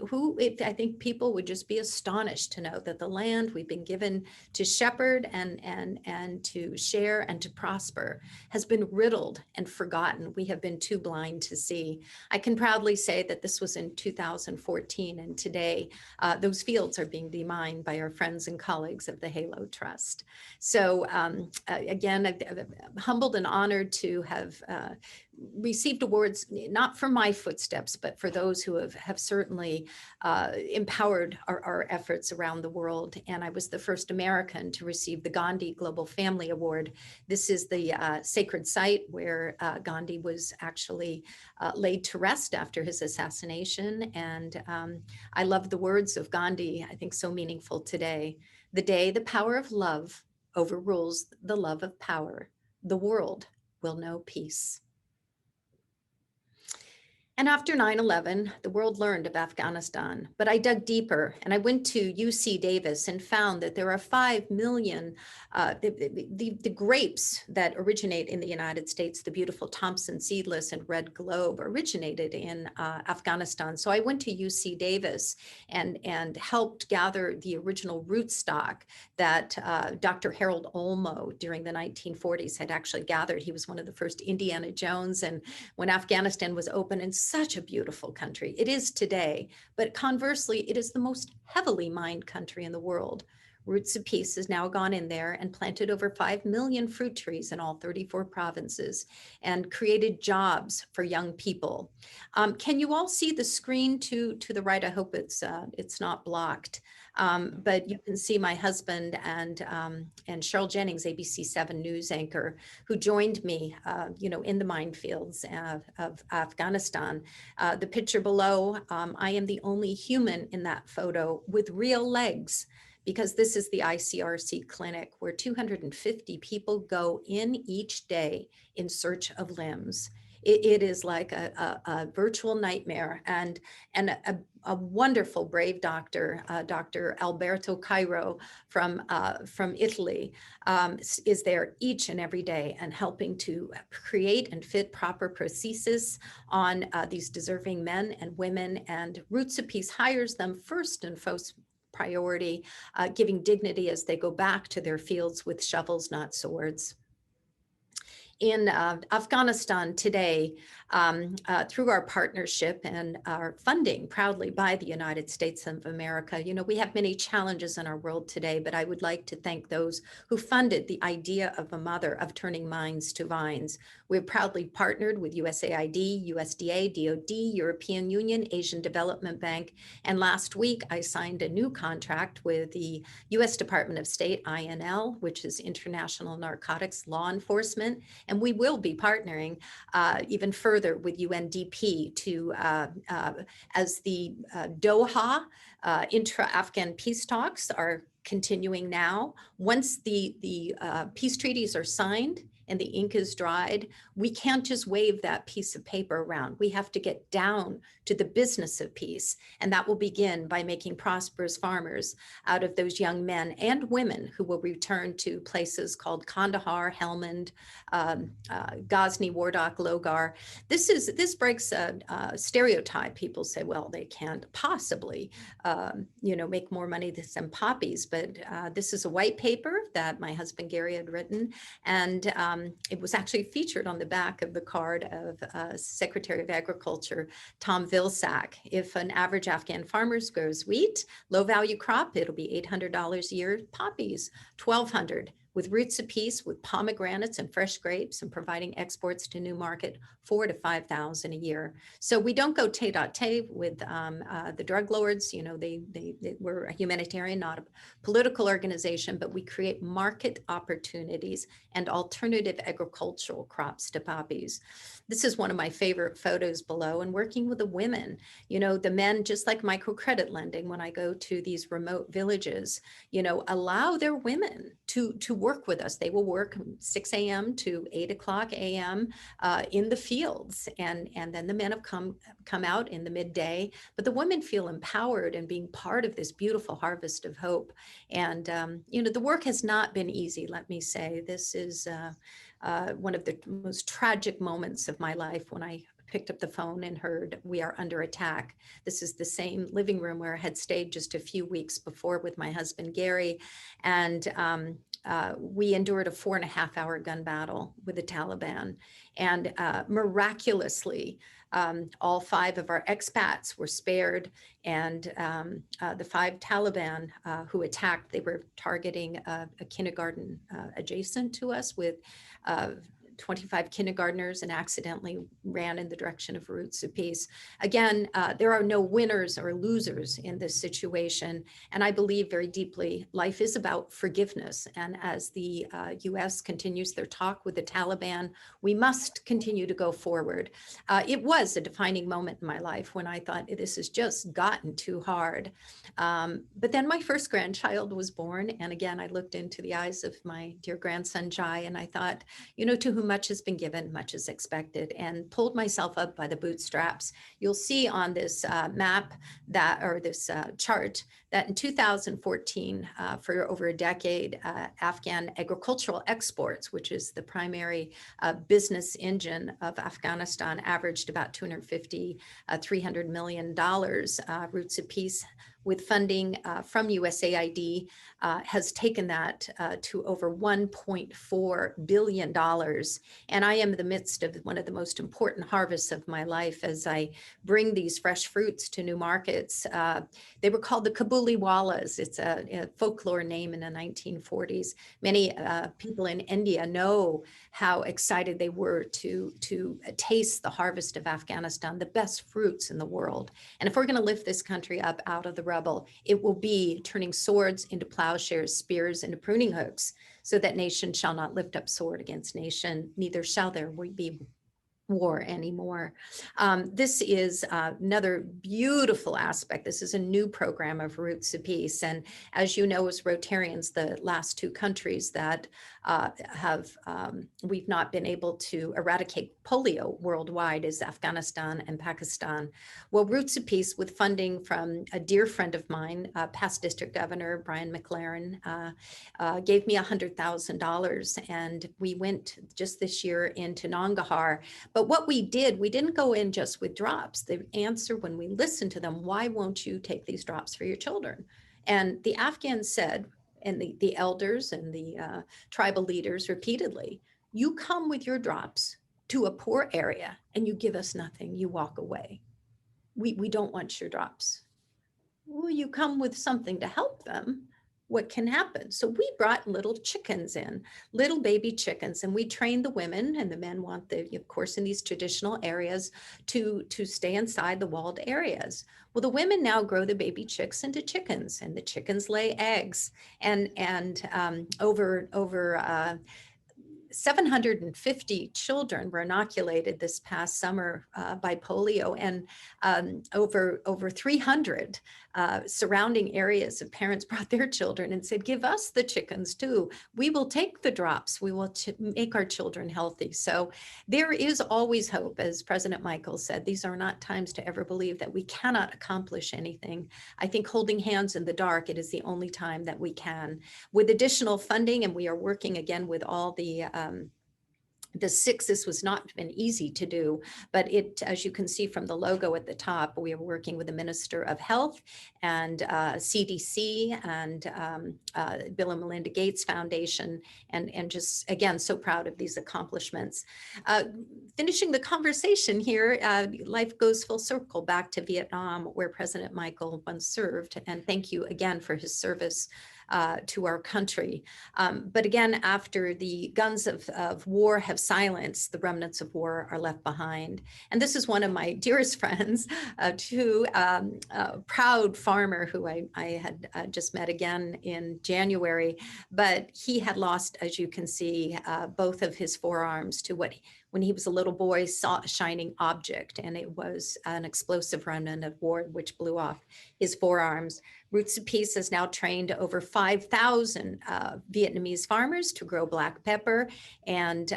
I think people would just be astonished to know that the land we've been given to shepherd and to share and to prosper has been riddled and forgotten. We have been too blind to see. I can proudly say that this was in 2014, and today those fields are being demined by our friends and colleagues of the Halo Trust. So again, I'm humbled and honored to have received awards, not for my footsteps, but for those who have certainly empowered our efforts around the world. And I was the first American to receive the Gandhi Global Family Award. This is the sacred site where Gandhi was actually laid to rest after his assassination. And I love the words of Gandhi, I think so meaningful today. The day the power of love overrules the love of power, the world will know peace. And after 9/11, the world learned of Afghanistan, but I dug deeper and I went to UC Davis and found that there are 5 million, the grapes that originate in the United States, the beautiful Thompson seedless and red globe, originated in Afghanistan. So I went to UC Davis and helped gather the original rootstock that Dr. Harold Olmo during the 1940s had actually gathered. He was one of the first Indiana Jones, and when Afghanistan was open, and such a beautiful country. It is today, but conversely, it is the most heavily mined country in the world. Roots of Peace has now gone in there and planted over 5 million fruit trees in all 34 provinces and created jobs for young people. Can you all see the screen to the right? I hope it's not blocked. But you can see my husband and Cheryl Jennings, ABC7 news anchor, who joined me, in the minefields of Afghanistan. The picture below, I am the only human in that photo with real legs, because this is the ICRC clinic where 250 people go in each day in search of limbs. It is like a virtual nightmare, and a wonderful, brave doctor, Dr. Alberto Cairo from Italy, is there each and every day and helping to create and fit proper prosthesis on these deserving men and women. And Roots of Peace hires them first and first priority, giving dignity as they go back to their fields with shovels, not swords. In Afghanistan today, through our partnership and our funding proudly by the United States of America, we have many challenges in our world today, but I would like to thank those who funded the idea of a mother of turning mines to vines. We've proudly partnered with USAID, USDA, DOD, European Union, Asian Development Bank, and last week I signed a new contract with the US Department of State, INL, which is International Narcotics Law Enforcement, and we will be partnering even further with UNDP to, as the Doha intra-Afghan peace talks are continuing now. Once the peace treaties are signed and the ink is dried, we can't just wave that piece of paper around. We have to get down to the business of peace. And that will begin by making prosperous farmers out of those young men and women who will return to places called Kandahar, Helmand, Ghazni, Wardak, Logar. This breaks a stereotype. People say, well, they can't possibly, make more money than poppies. But this is a white paper that my husband Gary had written, and it was actually featured on the back of the card of Secretary of Agriculture, Tom Vilsack. If an average Afghan farmer grows wheat, low value crop, it'll be $800 a year. Poppies, $1,200. With Roots of Peace, with pomegranates and fresh grapes, and providing exports to new market, $4,000 to $5,000 a year. So we don't go té-à-té with the drug lords. We're a humanitarian, not a political organization, but we create market opportunities and alternative agricultural crops to poppies. This is one of my favorite photos below, and working with the women, the men, just like microcredit lending, when I go to these remote villages, allow their women to work with us. They will work 6 a.m. to 8 o'clock a.m. In the fields, and then the men have come out in the midday, but the women feel empowered and being part of this beautiful harvest of hope. And the work has not been easy, let me say. This is one of the most tragic moments of my life when I picked up the phone and heard we are under attack. This is the same living room where I had stayed just a few weeks before with my husband Gary, and we endured a 4.5-hour gun battle with the Taliban, and miraculously all 5 of our expats were spared, and the 5 Taliban who attacked, they were targeting a kindergarten adjacent to us with 25 kindergartners and accidentally ran in the direction of Roots of Peace. Again, there are no winners or losers in this situation. And I believe very deeply life is about forgiveness. And as the US continues their talk with the Taliban, we must continue to go forward. It was a defining moment in my life when I thought this has just gotten too hard. But then my first grandchild was born. And again, I looked into the eyes of my dear grandson, Jai, and I thought, you know, to whom much has been given, much is expected, and pulled myself up by the bootstraps. You'll see on this map that, or this chart, that in 2014, for over a decade, Afghan agricultural exports, which is the primary business engine of Afghanistan, averaged about $250, $300 million. Roots of Peace, with funding from USAID, has taken that to over $1.4 billion. And I am in the midst of one of the most important harvests of my life as I bring these fresh fruits to new markets. They were called the Kabuliwalas. It's a folklore name in the 1940s. Many people in India know how excited they were to taste the harvest of Afghanistan, the best fruits in the world. And if we're going to lift this country up out of the rubble, it will be turning swords into plowshares, spears into pruning hooks, so that nation shall not lift up sword against nation, neither shall there be war anymore. This is another beautiful aspect. This is a new program of Roots of Peace. And as you know, as Rotarians, the last two countries that we've not been able to eradicate polio worldwide is Afghanistan and Pakistan. Well, Roots of Peace, with funding from a dear friend of mine, past district governor, Brian McLaren, gave me $100,000. And we went just this year into Nangarhar. But what we did, we didn't go in just with drops. The answer, when we listened to them, why won't you take these drops for your children? And the Afghans said, and the elders and the tribal leaders repeatedly, you come with your drops to a poor area and you give us nothing, you walk away. We don't want your drops. Well, you come with something to help them, what can happen? So we brought little chickens in, little baby chickens, and we trained the women, and the men want of course, in these traditional areas to stay inside the walled areas. Well, the women now grow the baby chicks into chickens, and the chickens lay eggs, and over 750 children were inoculated this past summer by polio, and over 300 surrounding areas of parents brought their children and said, give us the chickens too. We will take the drops. We will make our children healthy. So there is always hope. As President Michael said, these are not times to ever believe that we cannot accomplish anything. I think holding hands in the dark, it is the only time that we can. With additional funding, and we are working again with all the six, this was not been easy to do, but it, as you can see from the logo at the top, we are working with the Minister of Health and CDC and Bill and Melinda Gates Foundation, and just, again, so proud of these accomplishments. Finishing the conversation here, life goes full circle back to Vietnam, where President Michael once served, and thank you again for his service to our country. But again, after the guns of war have silenced, the remnants of war are left behind. And this is one of my dearest friends, too, a proud farmer who I had just met again in January, but he had lost, as you can see, both of his forearms to what when he was a little boy, saw a shining object, and it was an explosive remnant of war which blew off his forearms. Roots of Peace has now trained over 5,000 Vietnamese farmers to grow black pepper. And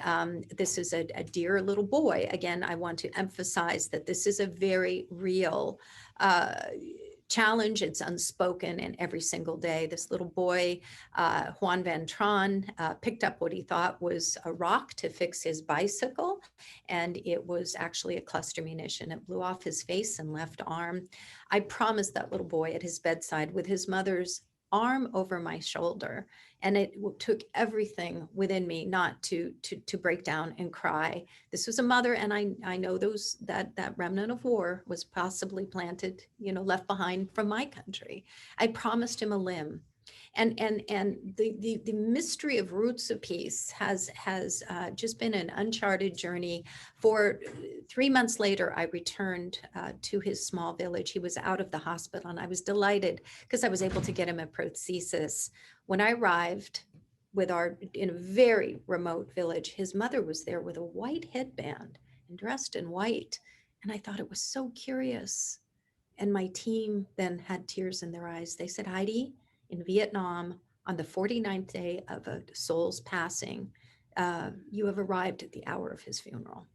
this is a dear little boy. Again, I want to emphasize that this is a very real challenge. It's unspoken, and every single day, this little boy, Juan Van Tron, picked up what he thought was a rock to fix his bicycle, and it was actually a cluster munition. It blew off his face and left arm. I promised that little boy at his bedside with his mother's arm over my shoulder, and it took everything within me not to break down and cry. This was a mother, and I know that remnant of war was possibly planted, left behind from my country. I promised him a limb, And the mystery of Roots of Peace has just been an uncharted journey. For 3 months later, I returned to his small village. He was out of the hospital, and I was delighted because I was able to get him a prosthesis. When I arrived in a very remote village, his mother was there with a white headband and dressed in white. And I thought it was so curious. And my team then had tears in their eyes. They said, Heidi, in Vietnam, on the 49th day of a soul's passing, you have arrived at the hour of his funeral.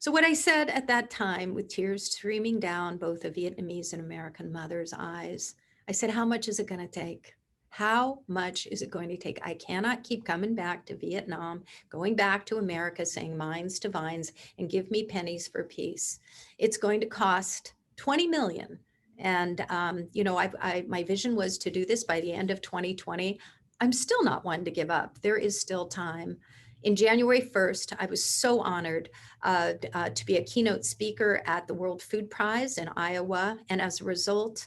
So what I said at that time, with tears streaming down both a Vietnamese and American mother's eyes, I said, how much is it going to take? How much is it going to take? I cannot keep coming back to Vietnam, going back to America, saying mines to vines, and give me pennies for peace. It's going to cost 20 million. And, my vision was to do this by the end of 2020. I'm still not one to give up. There is still time. In January 1st, I was so honored to be a keynote speaker at the World Food Prize in Iowa. And as a result,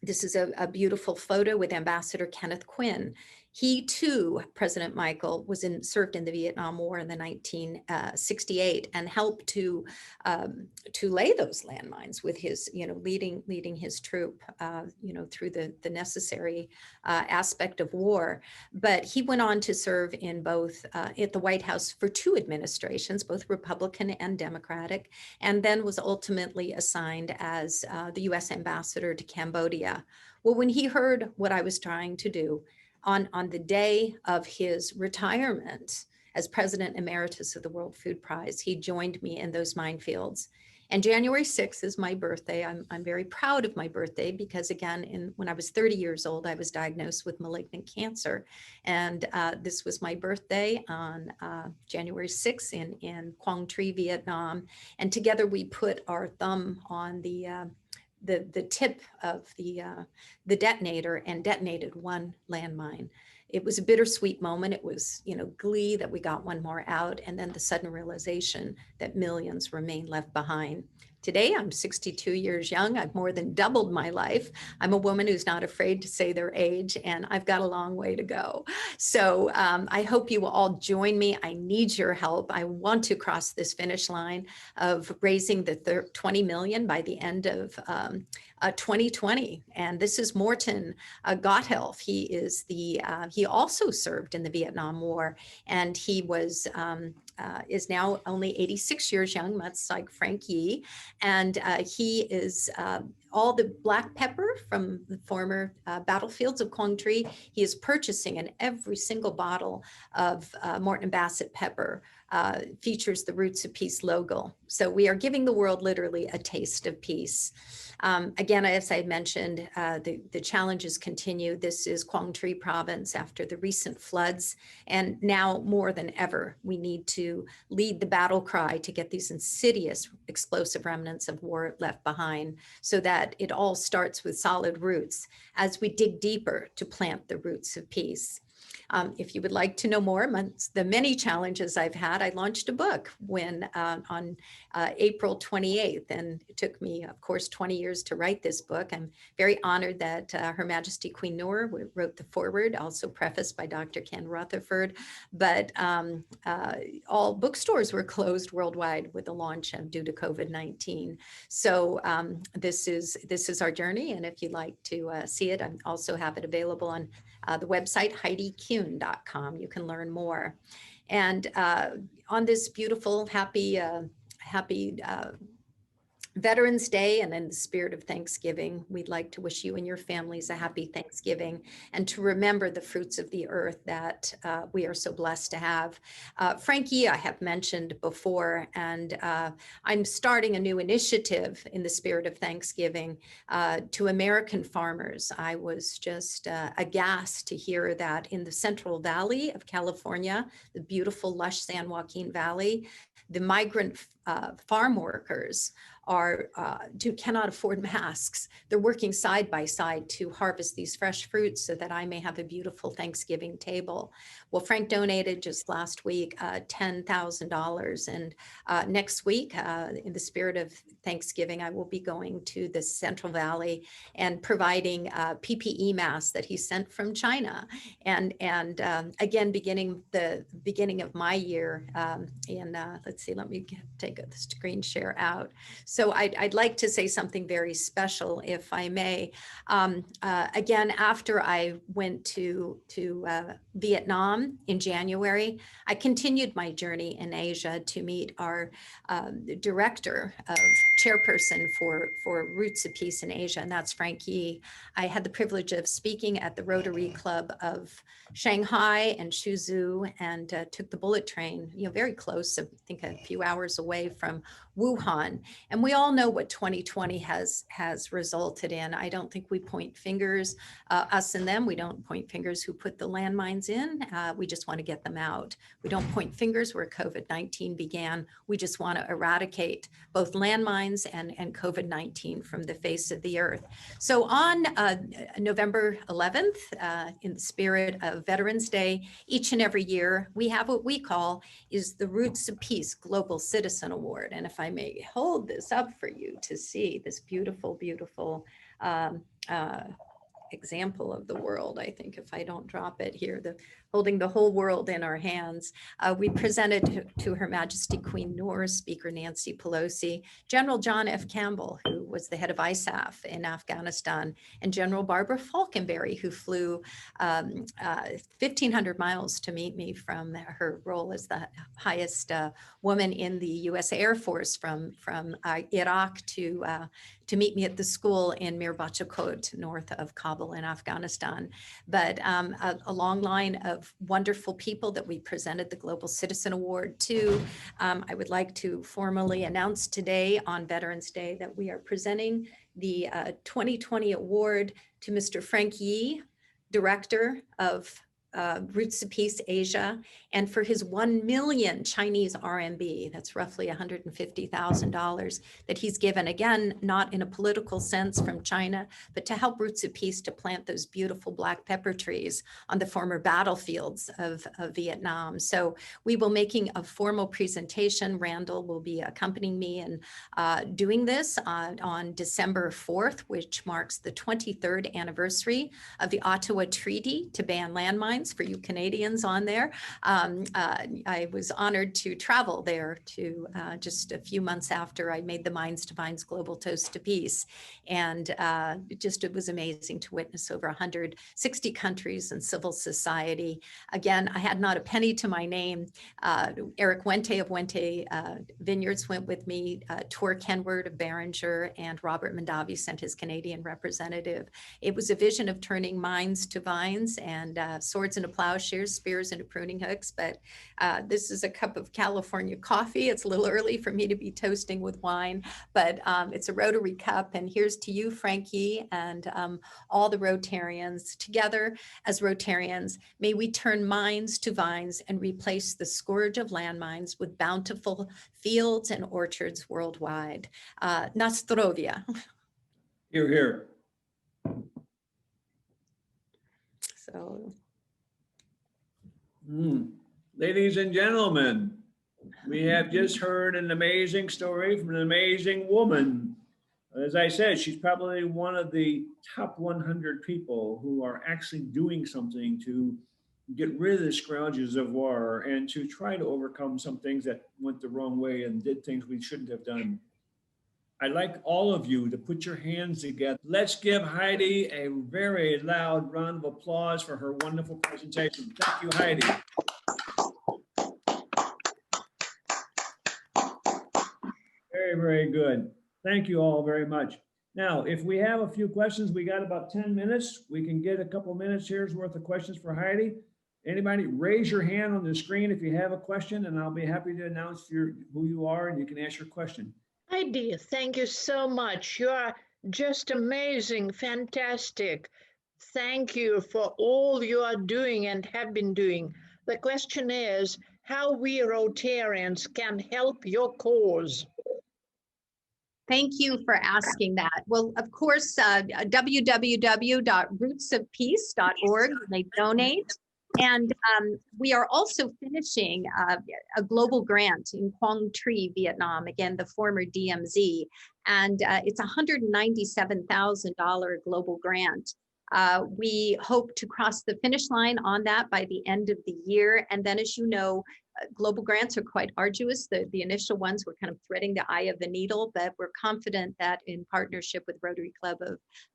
this is a beautiful photo with Ambassador Kenneth Quinn. He too, President Michael, served in the Vietnam War in the 1968 and helped to lay those landmines with his, leading his troop, through the necessary aspect of war. But he went on to serve in both at the White House for 2 administrations, both Republican and Democratic, and then was ultimately assigned as the U.S. ambassador to Cambodia. Well, when he heard what I was trying to do, on the day of his retirement as President Emeritus of the World Food Prize, he joined me in those minefields. And January 6th is my birthday. I'm very proud of my birthday because, again, when I was 30 years old, I was diagnosed with malignant cancer. And this was my birthday on January 6th in Quang Tri, Vietnam. And together we put our thumb on the tip of the detonator and detonated one landmine. It was a bittersweet moment. It was, glee that we got one more out, and then the sudden realization that millions remain left behind. Today, I'm 62 years young. I've more than doubled my life. I'm a woman who's not afraid to say their age, and I've got a long way to go. So I hope you will all join me. I need your help. I want to cross this finish line of raising the 20 million by the end of 2020. And this is Morton Gothelf. He also served in the Vietnam War, and he is now only 86 years young, much like Frank Yi. And he is all the black pepper from the former battlefields of Quang Tri. He is purchasing, and every single bottle of Morton Bassett pepper features the Roots of Peace logo. So we are giving the world literally a taste of peace. Again, as I mentioned, the challenges continue. This is Quang Tri province after the recent floods. And now more than ever, we need to lead the battle cry to get these insidious explosive remnants of war left behind, so that it all starts with solid roots as we dig deeper to plant the roots of peace. If you would like to know more amongst the many challenges I've had, I launched a book on April 28th, and it took me, of course, 20 years to write this book. I'm very honored that Her Majesty Queen Noor wrote the foreword, also prefaced by Dr. Ken Rutherford. But all bookstores were closed worldwide with the launch due to COVID-19. So this is our journey, and if you'd like to see it, I also have it available on the website HeidiKühn.com. You can learn more. And on this beautiful, happy Veterans Day, and in the spirit of Thanksgiving, we'd like to wish you and your families a happy Thanksgiving, and to remember the fruits of the earth that we are so blessed to have. Frank Yi, I have mentioned before, and I'm starting a new initiative in the spirit of Thanksgiving to American farmers. I was just aghast to hear that in the Central Valley of California, the beautiful lush San Joaquin Valley, the migrant farm workers cannot afford masks. They're working side by side to harvest these fresh fruits so that I may have a beautiful Thanksgiving table. Well, Frank donated just last week $10,000, and next week, in the spirit of Thanksgiving, I will be going to the Central Valley and providing PPE masks that he sent from China. And again, the beginning of my year, let's see, let me take the screen share out. So I'd like to say something very special, if I may. Again, after I went to Vietnam in January, I continued my journey in Asia to meet our director of chairperson for Roots of Peace in Asia, and that's Frank Yi. I had the privilege of speaking at the Rotary Club of Shanghai and Suzhou, and took the bullet train, very close, I think a few hours away from Wuhan. And we all know what 2020 has resulted in. I don't think we point fingers, us and them. We don't point fingers who put the landmines in. We just want to get them out. We don't point fingers where COVID-19 began. We just want to eradicate both landmines and COVID-19 from the face of the earth. So on November 11th, in the spirit of Veterans Day, each and every year, we have what we call is the Roots of Peace Global Citizen Award. And if I may hold this up for you to see this beautiful, beautiful example of the world. I think if I don't drop it here, holding the whole world in our hands. We presented to Her Majesty Queen Noor, Speaker Nancy Pelosi, General John F. Campbell, who was the head of ISAF in Afghanistan, and General Barbara Falkenberry, who flew 1,500 miles to meet me from her role as the highest woman in the U.S. Air Force from Iraq to meet me at the school in Mir Bachakot, north of Kabul in Afghanistan. But a long line of wonderful people that we presented the Global Citizen Award to. I would like to formally announce today on Veterans Day that we are presenting the 2020 award to Mr. Frank Yi, Director of Roots of Peace Asia, and for his 1 million Chinese RMB, that's roughly $150,000 that he's given, again, not in a political sense from China, but to help Roots of Peace to plant those beautiful black pepper trees on the former battlefields of Vietnam. So we will be making a formal presentation. Randall will be accompanying me in doing this on December 4th, which marks the 23rd anniversary of the Ottawa Treaty to ban landmines. For you Canadians on there, I was honored to travel there to just a few months after I made the Mines to Vines Global Toast to Peace. And it was amazing to witness over 160 countries and civil society. Again, I had not a penny to my name. Eric Wente of Wente Vineyards went with me, Tor Kenward of Behringer, and Robert Mondavi sent his Canadian representative. It was a vision of turning mines to vines and swords into plowshares, spears into pruning hooks. But this is a cup of California coffee. It's a little early for me to be toasting with wine, but it's a Rotary cup. And here's to you, Frank Yi, and all the Rotarians. Together as Rotarians, may we turn mines to vines and replace the scourge of landmines with bountiful fields and orchards worldwide. Na zdrowie. Hear, hear. So. Ladies and gentlemen, we have just heard an amazing story from an amazing woman. As I said, she's probably one of the top 100 people who are actually doing something to get rid of the scourges of war and to try to overcome some things that went the wrong way and did things we shouldn't have done. I'd like all of you to put your hands together. Let's give Heidi a very loud round of applause for her wonderful presentation. Thank you, Heidi. Very, very good. Thank you all very much. Now, if we have a few questions, we got about 10 minutes. We can get a couple minutes here's worth of questions for Heidi. Anybody, raise your hand on the screen if you have a question, and I'll be happy to announce who you are and you can ask your question. Heidi, thank you so much. You are just amazing, fantastic. Thank you for all you are doing and have been doing. The question is, how we Rotarians can help your cause. Thank you for asking that. Well, of course, www.rootsofpeace.org, they donate. And we are also finishing a global grant in Quang Tri, Vietnam, again, the former DMZ. And it's a $197,000 global grant. We hope to cross the finish line on that by the end of the year. And then, as you know, global grants are quite arduous. The initial ones were kind of threading the eye of the needle, but we're confident that in partnership with Rotary Club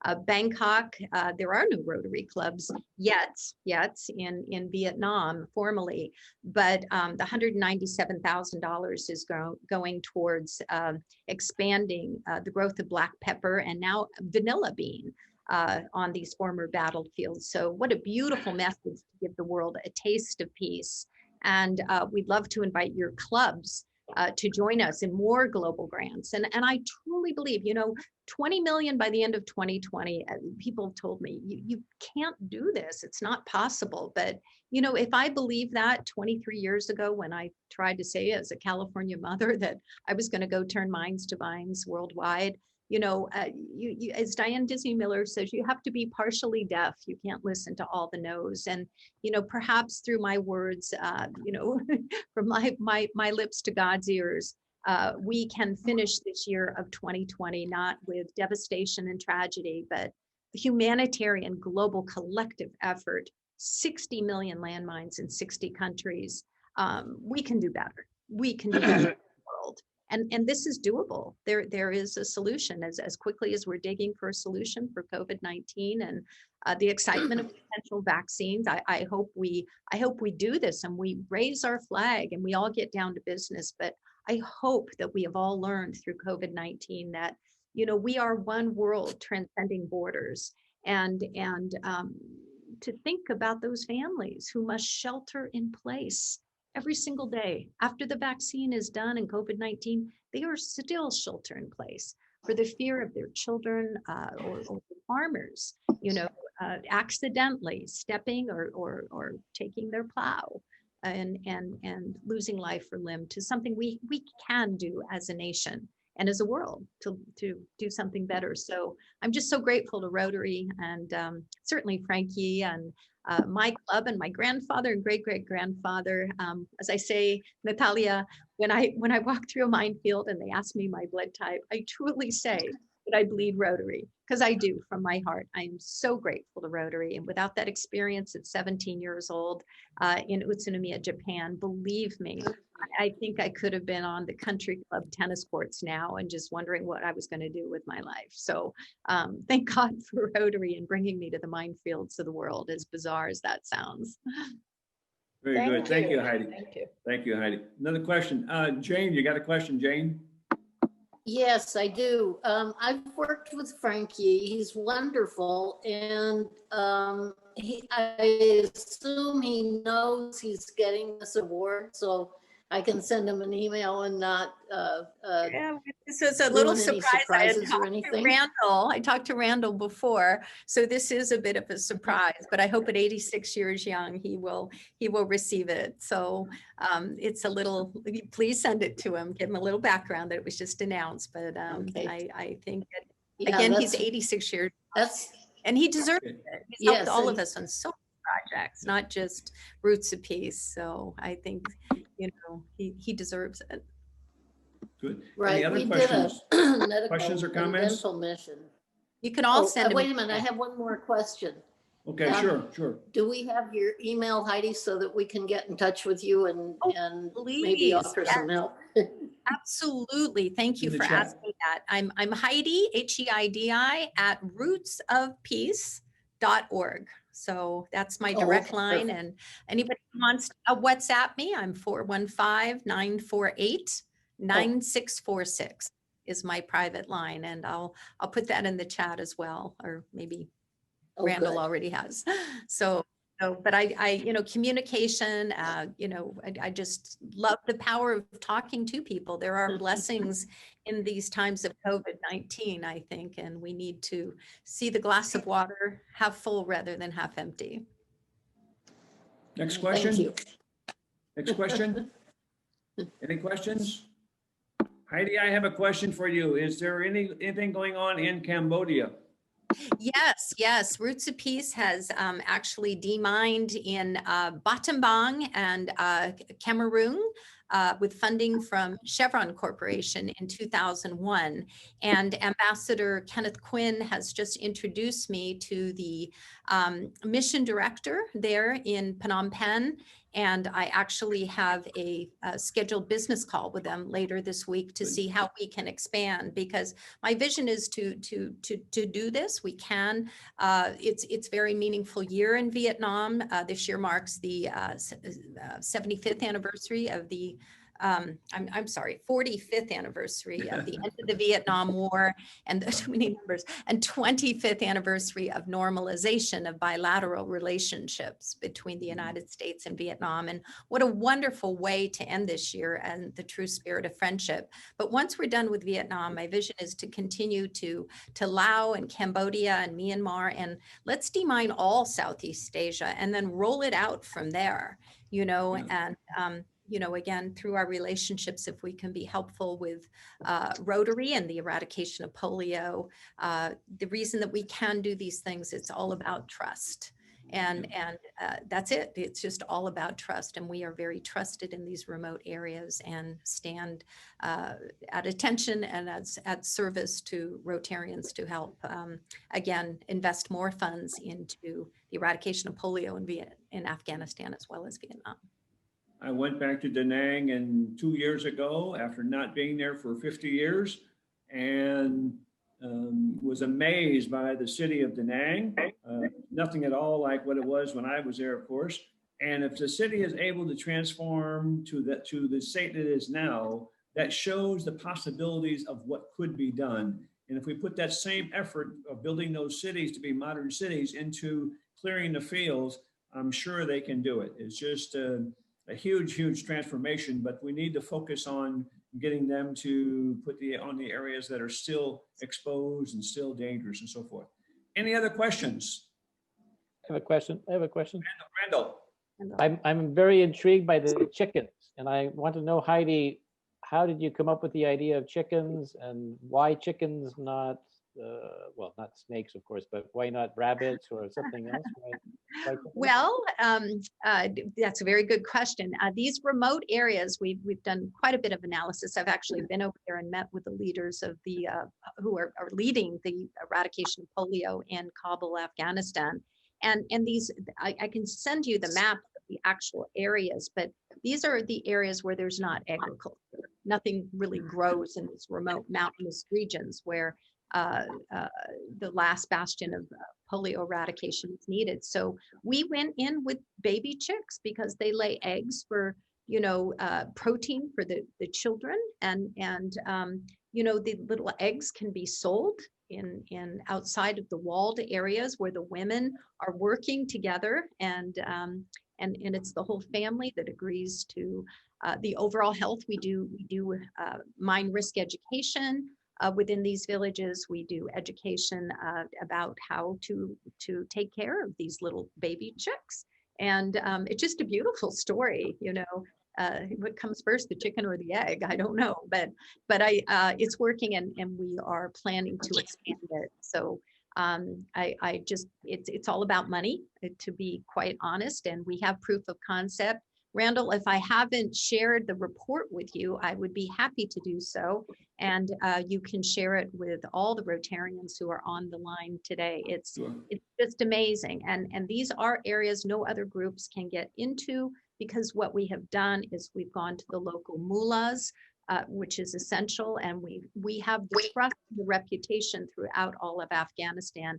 of Bangkok, there are no Rotary clubs yet in Vietnam formally, but the $197,000 is going towards expanding the growth of black pepper and now vanilla bean on these former battlefields. So what a beautiful message to give the world a taste of peace. And we'd love to invite your clubs to join us in more global grants. And I truly believe, 20 million by the end of 2020, people told me, you can't do this. It's not possible. But, if I believed that 23 years ago, when I tried to say as a California mother that I was going to go turn mines to vines worldwide, as Diane Disney Miller says, you have to be partially deaf. You can't listen to all the no's. And, perhaps through my words, from my lips to God's ears, we can finish this year of 2020, not with devastation and tragedy, but humanitarian global collective effort, 60 million landmines in 60 countries. We can do better. We can do better in the world. And this is doable. There is a solution as quickly as we're digging for a solution for COVID-19 and the excitement of potential vaccines. I hope we do this and we raise our flag and we all get down to business. But I hope that we have all learned through COVID-19 that we are one world transcending borders, and to think about those families who must shelter in place every single day. After the vaccine is done and COVID-19, they are still shelter in place for the fear of their children or farmers, accidentally stepping or taking their plow and losing life or limb to something we can do as a nation and as a world to do something better. So I'm just so grateful to Rotary and certainly Frankie and my club and my grandfather and great-great-grandfather. As I say, Natalia, when I walk through a minefield and they ask me my blood type, I truly say that I bleed Rotary, because I do from my heart. I am so grateful to Rotary. And without that experience at 17 years old in Utsunomiya, Japan, believe me, I think I could have been on the country club tennis courts now and just wondering what I was going to do with my life. So thank God for Rotary and bringing me to the minefields of the world, as bizarre as that sounds. Very good. Thank you, Heidi. Thank you. Thank you, Heidi. Another question. Jane, you got a question, Jane? Yes, I do. I've worked with Frankie. He's wonderful. And I assume he knows he's getting this award. So I can send him an email and not This is a little ruin any surprise. surprises or anything. I talked to Randall before, so this is a bit of a surprise. But I hope at 86 years young he will receive it. So it's a little. Please send it to him. Give him a little background that it was just announced. But Okay. I think that, Yeah, again, he's that's- 86 years, That's and he deserves it. He's Yes, helped all and- of us on so many projects, not just Roots of Peace. So I think he deserves it. Good. Any right. other We questions? did a medical Questions or and comments? dental mission. You can all send him. Wait a minute. I have one more question. Okay, sure. Do we have your email, Heidi, so that we can get in touch with you and maybe Please, offer some help? Absolutely. Thank you In the for chat. asking that. I'm Heidi, Heidi, at rootsofpeace.org. So that's my direct okay, line. perfect. And anybody who wants to WhatsApp me, I'm 415-948-9646 is my private line. And I'll put that in the chat as well, or maybe Oh, Randall good. already has. So, but I communication, I just love the power of talking to people. There are blessings in these times of COVID-19, I think, and we need to see the glass of water half full rather than half empty. Next question. Thank you. Next question. Any questions? Heidi, I have a question for you. Is there anything going on in Cambodia? Yes, yes. Roots of Peace has actually demined in Battambang and Cameroon with funding from Chevron Corporation in 2001. And Ambassador Kenneth Quinn has just introduced me to the mission director there in Phnom Penh. And I actually have a scheduled business call with them later this week to see how we can expand, because my vision is to do this. We can. It's very meaningful year in Vietnam. This year marks the 75th anniversary of the I'm sorry, 45th anniversary of the end of the Vietnam War, and too many numbers, and 25th anniversary of normalization of bilateral relationships between the United States and Vietnam. And what a wonderful way to end this year, and the true spirit of friendship. But once we're done with Vietnam, my vision is to continue to Laos and Cambodia and Myanmar, and let's demine all Southeast Asia and then roll it out from there, you know, and you know, again, through our relationships, if we can be helpful with Rotary and the eradication of polio, the reason that we can do these things, it's all about trust. And that's it. It's just all about trust. And we are very trusted in these remote areas and stand at attention and at service to Rotarians to help, again, invest more funds into the eradication of polio in Afghanistan as well as Vietnam. I went back to Da Nang 2 years ago after not being there for 50 years, and was amazed by the city of Da Nang. Nothing at all like what it was when I was there, of course. And if the city is able to transform to the state it is now, that shows the possibilities of what could be done. And if we put that same effort of building those cities to be modern cities into clearing the fields, I'm sure they can do it. It's just a huge, huge transformation, but we need to focus on getting them to put on the areas that are still exposed and still dangerous and so forth. Any other questions? I have a question. Randall. I'm very intrigued by the chickens, and I want to know, Heidi, how did you come up with the idea of chickens, and why chickens, not well, not snakes, of course, but why not rabbits or something else? Why well, that's a very good question. These remote areas, we've done quite a bit of analysis. I've actually been over there and met with the leaders of the who are leading the eradication of polio in Kabul, Afghanistan. And these, I can send you the map of the actual areas, but these are the areas where there's not agriculture. Nothing really grows in these remote mountainous regions where the last bastion of polio eradication is needed. So we went in with baby chicks because they lay eggs for, you know, protein for the children, and you know, the little eggs can be sold in outside of the walled areas where the women are working together, and it's the whole family that agrees to the overall health. We do mine risk education. Within these villages, we do education about how to take care of these little baby chicks. And it's just a beautiful story, you know. What comes first, the chicken or the egg? I don't know, but it's working, and we are planning to expand it. So I just, it's all about money, to be quite honest, and we have proof of concept. Randall, if I haven't shared the report with you, I would be happy to do so. And you can share it with all the Rotarians who are on the line today. It's just amazing. And these are areas no other groups can get into, because what we have done is we've gone to the local mullahs, which is essential. And we have the trust and the reputation throughout all of Afghanistan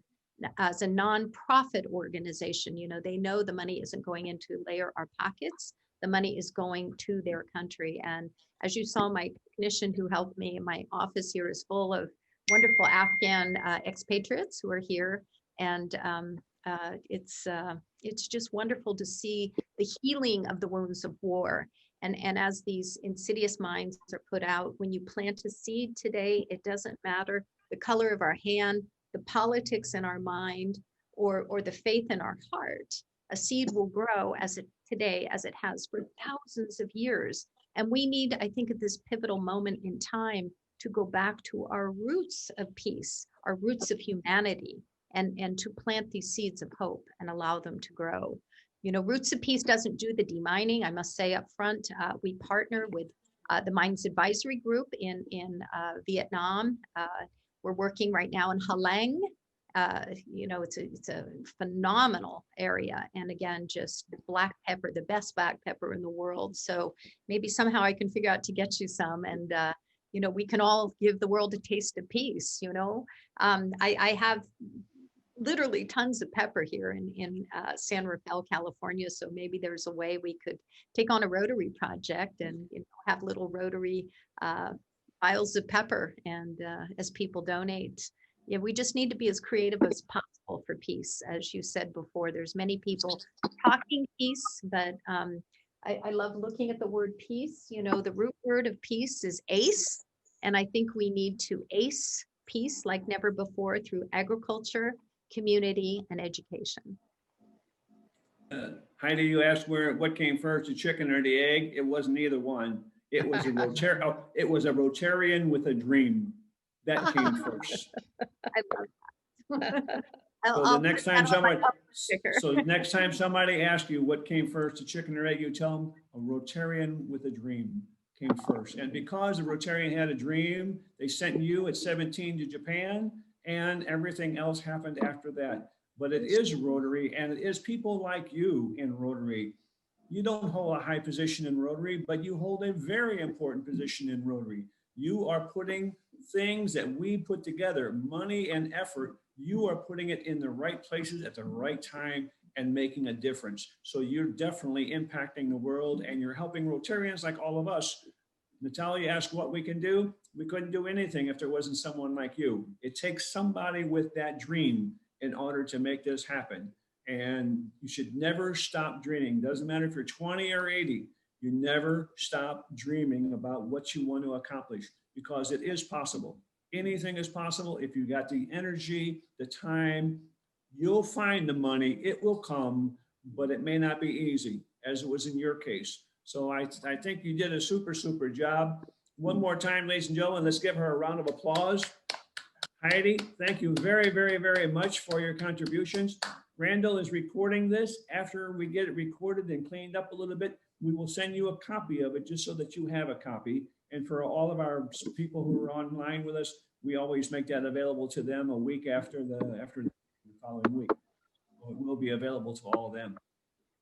as a nonprofit organization. You know, they know the money isn't going into layer our pockets. The money is going to their country. And as you saw, my technician who helped me in my office here is full of wonderful Afghan expatriates who are here. And it's just wonderful to see the healing of the wounds of war. And as these insidious mines are put out, when you plant a seed today, it doesn't matter the color of our hand, the politics in our mind, or the faith in our heart. A seed will grow as it today as it has for thousands of years. And we need, I think, at this pivotal moment in time to go back to our roots of peace, our roots of humanity, and to plant these seeds of hope and allow them to grow. You know, Roots of Peace doesn't do the demining. I must say up front, we partner with the Mines Advisory Group in Vietnam. We're working right now in Ha Lang. You know, it's a phenomenal area. And again, just black pepper, the best black pepper in the world. So maybe somehow I can figure out to get you some, and you know, we can all give the world a taste of peace. You know, I have literally tons of pepper here in San Rafael, California. So maybe there's a way we could take on a Rotary project and, you know, have little Rotary piles of pepper, and as people donate. Yeah, we just need to be as creative as possible for peace. As you said before, there's many people talking peace, but I love looking at the word peace. You know, the root word of peace is ace. And I think we need to ace peace like never before through agriculture, community, and education. Heidi, you asked what came first, the chicken or the egg? It wasn't either one. It was a Rotarian with a dream. That came first. I love that. So the next time somebody asks you what came first, the chicken or egg, you tell them a Rotarian with a dream came first. And because the Rotarian had a dream, they sent you at 17 to Japan, and everything else happened after that. But it is Rotary, and it is people like you in Rotary. You don't hold a high position in Rotary, but you hold a very important position in Rotary. You are putting things that we put together, money and effort, you are putting it in the right places at the right time and making a difference. So you're definitely impacting the world, and you're helping Rotarians like all of us. Natalia asked what we can do. We couldn't do anything if there wasn't someone like you. It takes somebody with that dream in order to make this happen. And you should never stop dreaming. Doesn't matter if you're 20 or 80, you never stop dreaming about what you want to accomplish, because it is possible. Anything is possible if you got the energy, the time. You'll find the money, it will come, but it may not be easy, as it was in your case. So I think you did a super, super job. One more time, ladies and gentlemen, let's give her a round of applause. Heidi, thank you very, very, very much for your contributions. Randall is recording this. After we get it recorded and cleaned up a little bit, we will send you a copy of it just so that you have a copy. And for all of our people who are online with us, we always make that available to them a week after the following week. So it will be available to all of them.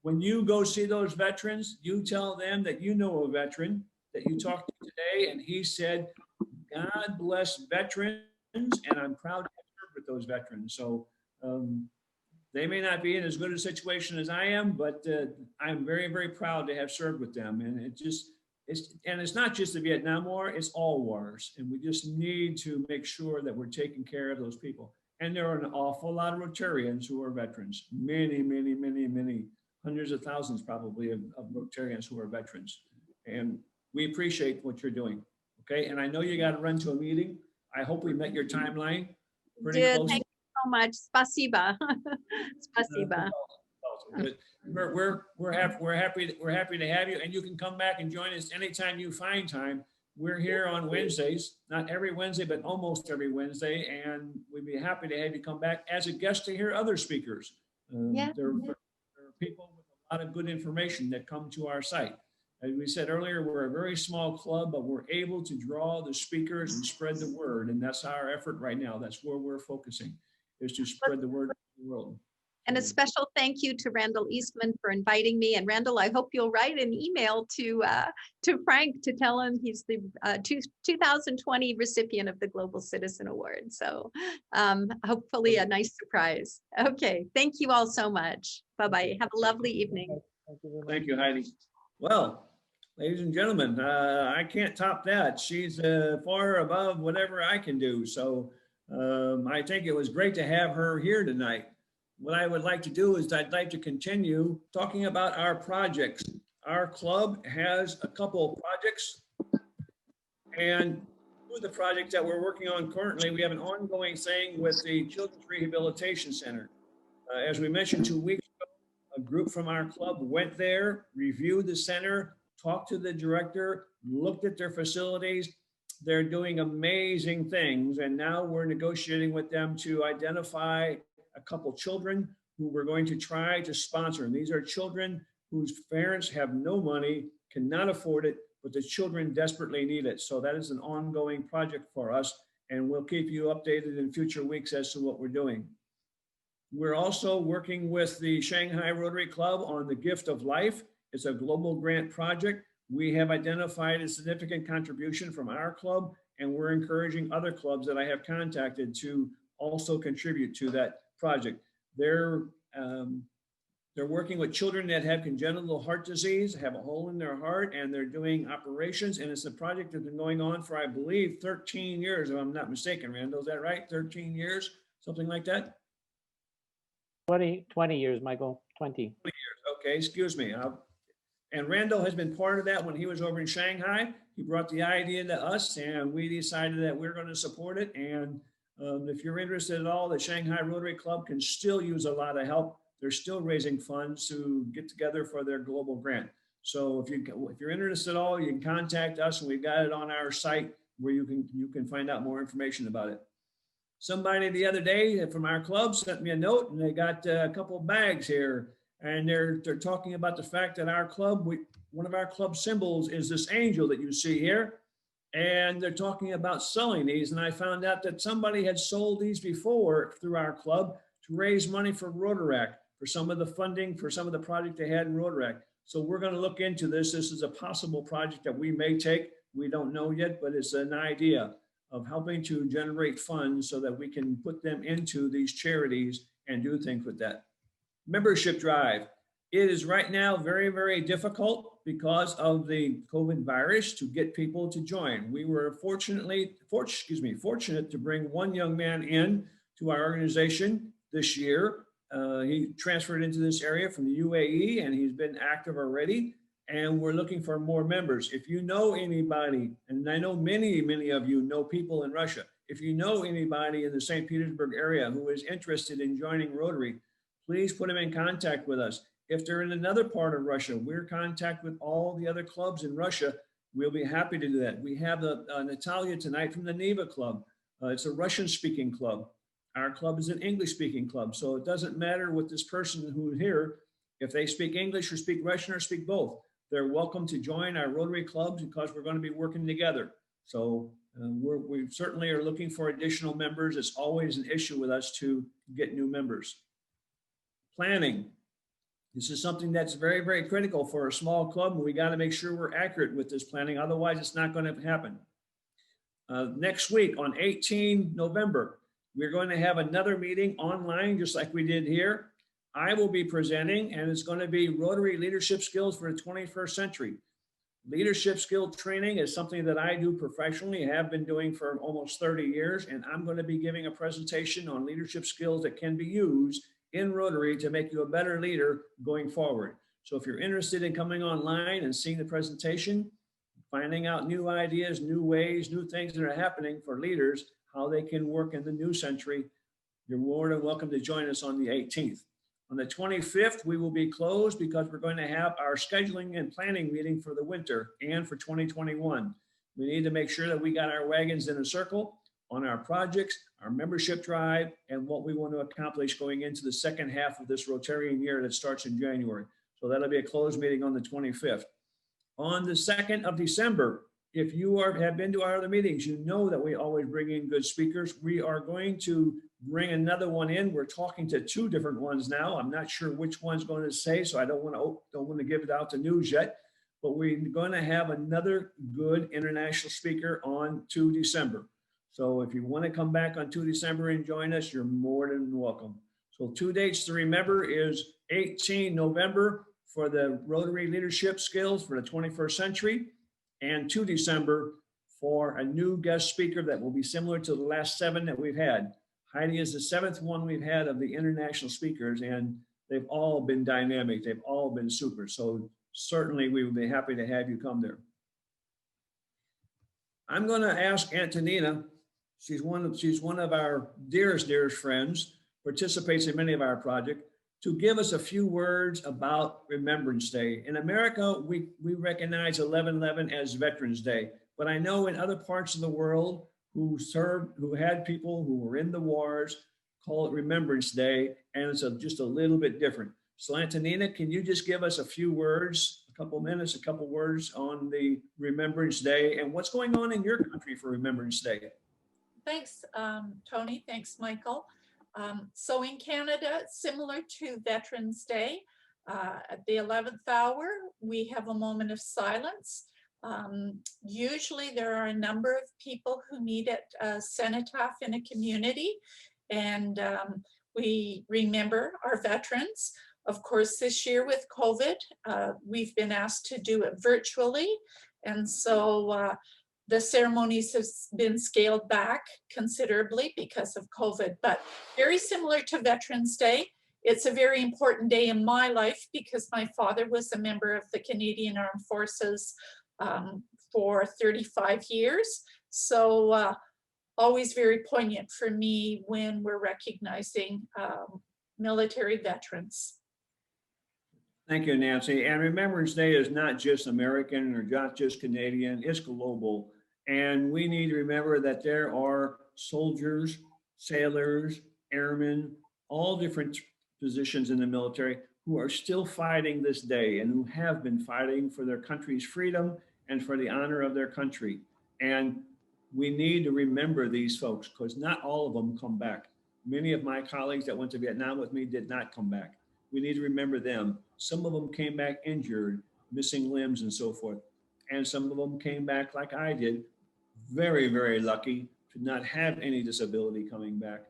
When you go see those veterans, you tell them that you know a veteran that you talked to today, and he said, God bless veterans, and I'm proud to have served with those veterans. So they may not be in as good a situation as I am, but I'm very, very proud to have served with them. And it's not just the Vietnam War, it's all wars. And we just need to make sure that we're taking care of those people. And there are an awful lot of Rotarians who are veterans. Many, many, many, many, hundreds of thousands probably of Rotarians who are veterans. And we appreciate what you're doing. Okay, and I know you got to run to a meeting. I hope we met your timeline. Pretty close. Thank you so much. Spasiba. Spasiba. We're happy to have you, and you can come back and join us anytime you find time. We're here on Wednesdays, not every Wednesday, but almost every Wednesday, and we'd be happy to have you come back as a guest to hear other speakers. There are people with a lot of good information that come to our site. As we said earlier, we're a very small club, but we're able to draw the speakers and spread the word, and that's our effort right now. That's where we're focusing, is to spread the word to the world. And a special thank you to Randall Eastman for inviting me. And Randall, I hope you'll write an email to Frank to tell him he's the 2020 recipient of the Global Citizen Award. So hopefully a nice surprise. Okay, thank you all so much. Bye-bye. Have a lovely evening. Thank you, Heidi. Well, ladies and gentlemen, I can't top that. She's far above whatever I can do. So I think it was great to have her here tonight. What I would like to do is I'd like to continue talking about our projects. Our club has a couple of projects, and two of the projects that we're working on currently, we have an ongoing thing with the Children's Rehabilitation Center. As we mentioned 2 weeks ago, a group from our club went there, reviewed the center, talked to the director, looked at their facilities. They're doing amazing things. And now we're negotiating with them to identify a couple children who we're going to try to sponsor. And these are children whose parents have no money, cannot afford it, but the children desperately need it. So that is an ongoing project for us. And we'll keep you updated in future weeks as to what we're doing. We're also working with the Shanghai Rotary Club on the Gift of Life. It's a global grant project. We have identified a significant contribution from our club, and we're encouraging other clubs that I have contacted to also contribute to that project. They're working with children that have congenital heart disease, have a hole in their heart, and they're doing operations. And it's a project that's been going on for, I believe, 13 years, if I'm not mistaken, Randall. Is that right? 13 years, something like that? 20 years, Michael, 20. 20 years, okay, excuse me. And Randall has been part of that when he was over in Shanghai. He brought the idea to us and we decided that we're going to support it. And if you're interested at all, the Shanghai Rotary Club can still use a lot of help. They're still raising funds to get together for their global grant. So if you're interested at all, you can contact us, and we've got it on our site where you can find out more information about it. Somebody the other day from our club sent me a note, and they got a couple of bags here, and they're talking about the fact that our club, one of our club symbols is this angel that you see here, and they're talking about selling these. And I found out that somebody had sold these before through our club to raise money for Rotaract, for some of the funding, for some of the project they had in Rotaract. So we're going to look into this. This is a possible project that we may take. We don't know yet, but it's an idea of helping to generate funds so that we can put them into these charities and do things with that. Membership drive. It is right now very, very difficult because of the COVID virus to get people to join. We were fortunate to bring one young man in to our organization this year. He transferred into this area from the UAE, and he's been active already. And we're looking for more members. If you know anybody, and I know many, many of you know people in Russia, if you know anybody in the Saint Petersburg area who is interested in joining Rotary, please put them in contact with us. If they're in another part of Russia, we're in contact with all the other clubs in Russia. We'll be happy to do that. We have Natalia tonight from the Neva club. It's a Russian-speaking club. Our club is an English-speaking club. So it doesn't matter what this person who's here, if they speak English or speak Russian or speak both, they're welcome to join our Rotary clubs because we're going to be working together. So we certainly are looking for additional members. It's always an issue with us to get new members. Planning. This is something that's very, very critical for a small club, and we got to make sure we're accurate with this planning. Otherwise, it's not going to happen. Next week on 18 November, we're going to have another meeting online, just like we did here. I will be presenting, and it's going to be Rotary leadership skills for the 21st century. Leadership skill training is something that I do professionally, have been doing for almost 30 years, and I'm going to be giving a presentation on leadership skills that can be used in Rotary to make you a better leader going forward. So if you're interested in coming online and seeing the presentation, finding out new ideas, new ways, new things that are happening for leaders, how they can work in the new century, you're more than welcome to join us on the 18th. On the 25th, we will be closed because we're going to have our scheduling and planning meeting for the winter and for 2021. We need to make sure that we got our wagons in a circle on our projects, our membership drive, and what we want to accomplish going into the second half of this Rotarian year that starts in January. So that'll be a closed meeting on the 25th. On the 2nd of December, if you have been to our other meetings, you know that we always bring in good speakers. We are going to bring another one in. We're talking to 2 different ones now. I'm not sure which one's going to say, so I don't want to give it out to news yet, but we're going to have another good international speaker on 2 December. So if you want to come back on 2 December and join us, you're more than welcome. So 2 dates to remember is 18 November for the Rotary leadership skills for the 21st century, and 2 December for a new guest speaker that will be similar to the last 7 that we've had. Heidi is the 7th one we've had of the international speakers, and they've all been dynamic. They've all been super. So certainly we would be happy to have you come there. I'm going to ask Antonina. She's one of our dearest friends, participates in many of our projects. to give us a few words about Remembrance Day. In America, we recognize 11/11 as Veterans Day, but I know in other parts of the world who had people who were in the wars, call it Remembrance Day, and it's just a little bit different. So Antonina, can you just give us a few words, a couple minutes, a couple words on the Remembrance Day and what's going on in your country for Remembrance Day? Thanks, Tony. Thanks, Michael. So in Canada, similar to Veterans Day, at the 11th hour, we have a moment of silence. Usually there are a number of people who meet at a cenotaph in a community, and we remember our veterans. Of course, this year with COVID, we've been asked to do it virtually, and so the ceremonies have been scaled back considerably because of COVID, but very similar to Veterans Day. It's a very important day in my life because my father was a member of the Canadian Armed Forces for 35 years. So always very poignant for me when we're recognizing military veterans. Thank you, Nancy. And Remembrance Day is not just American or not just Canadian, it's global. And we need to remember that there are soldiers, sailors, airmen, all different positions in the military who are still fighting this day and who have been fighting for their country's freedom and for the honor of their country. And we need to remember these folks because not all of them come back. Many of my colleagues that went to Vietnam with me did not come back. We need to remember them. Some of them came back injured, missing limbs and so forth. And some of them came back like I did, very, very lucky to not have any disability coming back,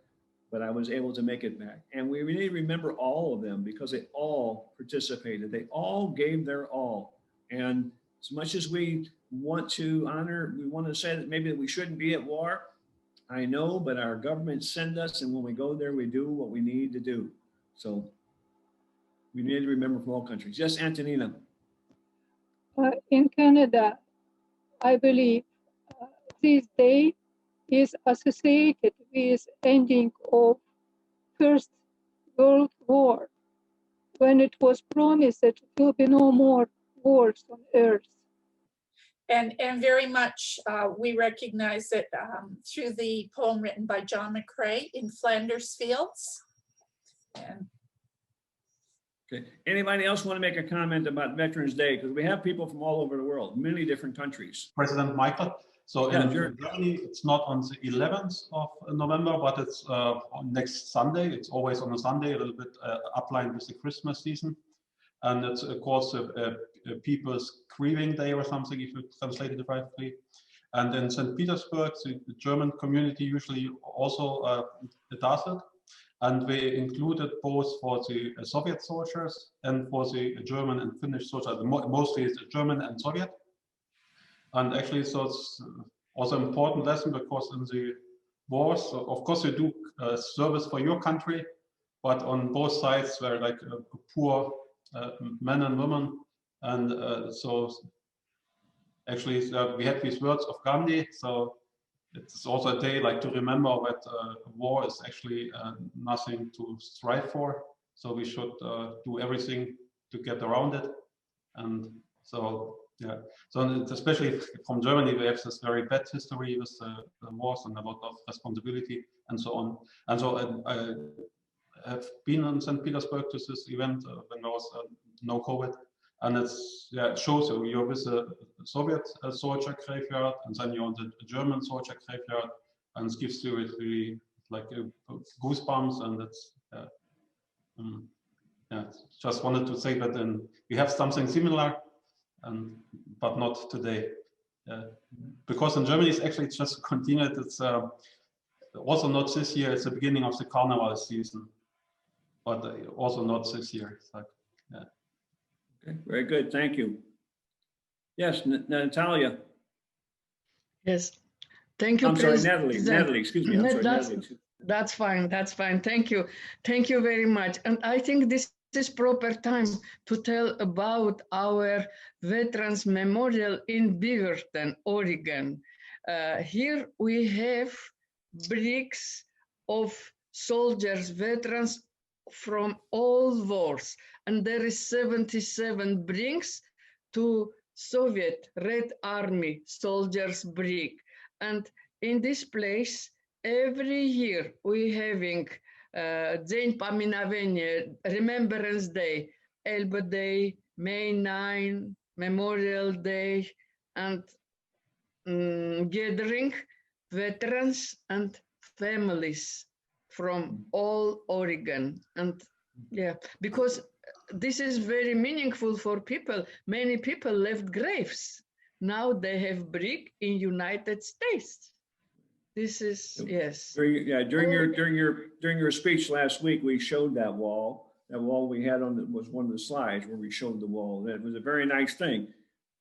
but I was able to make it back. And we really remember all of them because they all participated. They all gave their all. And as much as we want to honor, we want to say that maybe we shouldn't be at war, I know, but our government send us, and when we go there, we do what we need to do. So we need to remember from all countries. Yes, Antonina. In Canada, I believe this day is associated with ending of First World War, when it was promised that there will be no more wars on Earth. And very much we recognize it through the poem written by John McCrae, In Flanders Fields. And Okay. Anybody else want to make a comment about Veterans Day? Because we have people from all over the world, many different countries. President Michael. So yeah, in Germany, it's not on the 11th of November, but it's on next Sunday. It's always on a Sunday, a little bit uplined with the Christmas season. And it's, of course, People's Grieving Day or something, if you translate it rightly. And in Saint Petersburg, the German community usually also does it. And we included both for the Soviet soldiers and for the German and Finnish soldiers. Mostly it's German and Soviet. And actually, so it's also an important lesson because in the wars, so of course you do service for your country, but on both sides were like poor men and women. And so actually we had these words of Gandhi. So it's also a day like to remember that war is actually nothing to strive for. So we should do everything to get around it. And so, yeah, so especially from Germany, we have this very bad history with the wars and a lot of responsibility and so on. And so I have been in St. Petersburg to this event when there was no COVID. And it's, yeah, it shows you, you're with a Soviet soldier graveyard, and then you're on the German soldier graveyard, and it gives you really like goosebumps, and it's, yeah, just wanted to say that we have something similar, but not today. Because in Germany, it's actually just continued. It's also not this year, it's the beginning of the carnival season, but also not this year. It's like, yeah. Okay, very good. Thank you. Yes, Natalia. Yes, thank you. I'm sorry, Natalie, excuse me. I'm sorry, Natalie. That's fine. That's fine. Thank you. Thank you very much. And I think this is proper time to tell about our Veterans Memorial in Beaverton, Oregon. Here we have bricks of soldiers, veterans from all wars, and there is 77 bricks to Soviet Red Army soldiers brick. And in this place, every year we having День поминовения, Remembrance Day, Elba Day, May 9, Memorial Day, and gathering veterans and families from all Oregon. And yeah, because this is very meaningful for people. Many people left graves. Now they have brick in United States. This is, yes. During your speech last week, we showed that wall. That wall we had was one of the slides where we showed the wall. That was a very nice thing.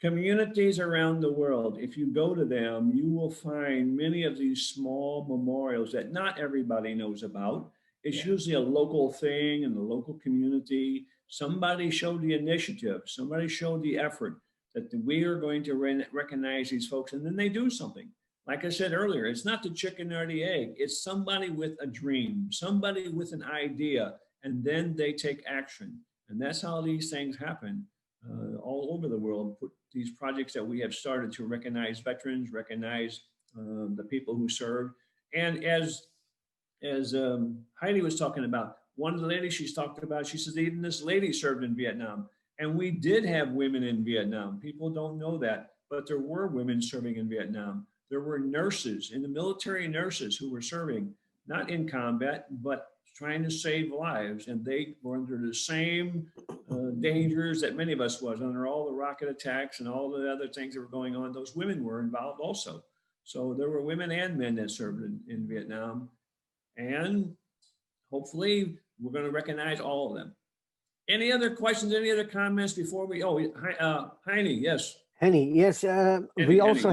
Communities around the world, if you go to them, you will find many of these small memorials that not everybody knows about. It's usually a local thing in the local community. Somebody showed the initiative, somebody showed the effort that we are going to recognize these folks, and then they do something. Like I said earlier, it's not the chicken or the egg. It's somebody with a dream, somebody with an idea, and then they take action. And that's how these things happen all over the world. These projects that we have started to recognize veterans, recognize the people who served. And as Heidi was talking about, one of the ladies she's talked about, she says even this lady served in Vietnam. And we did have women in Vietnam. People don't know that, but there were women serving in Vietnam. There were nurses, in the military nurses who were serving, not in combat, but trying to save lives. And they were under the same dangers that many of us was, under all the rocket attacks and all the other things that were going on. Those women were involved also. So there were women and men that served in Vietnam. And hopefully we're going to recognize all of them. Any other questions, any other comments before we, Heidi, yes. Henny, yes, we also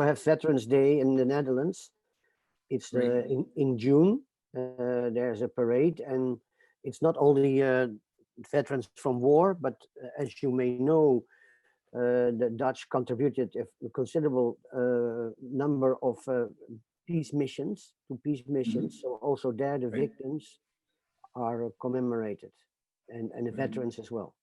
have Veterans Day in the Netherlands. It's in June. There's a parade, and it's not only veterans from war, but as you may know, the Dutch contributed a considerable number of peace missions. So also there, the victims are commemorated, and the veterans as well.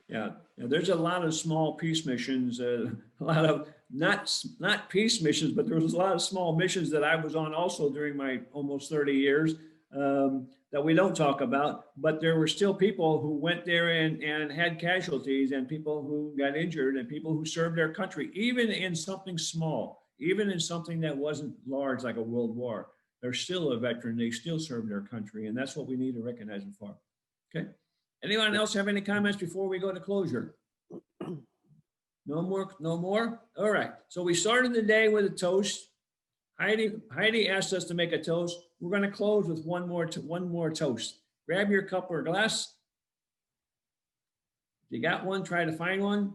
Yeah, there's a lot of small peace missions, a lot of not peace missions, but there was a lot of small missions that I was on also during my almost 30 years that we don't talk about, but there were still people who went there and had casualties, and people who got injured, and people who served their country, even in something small, even in something that wasn't large like a world war. They're still a veteran, they still serve their country, and that's what we need to recognize them for. Okay. Anyone else have any comments before we go to closure? No more? All right. So we started the day with a toast. Heidi asked us to make a toast. We're going to close with one more toast. Grab your cup or glass. If you got one, try to find one.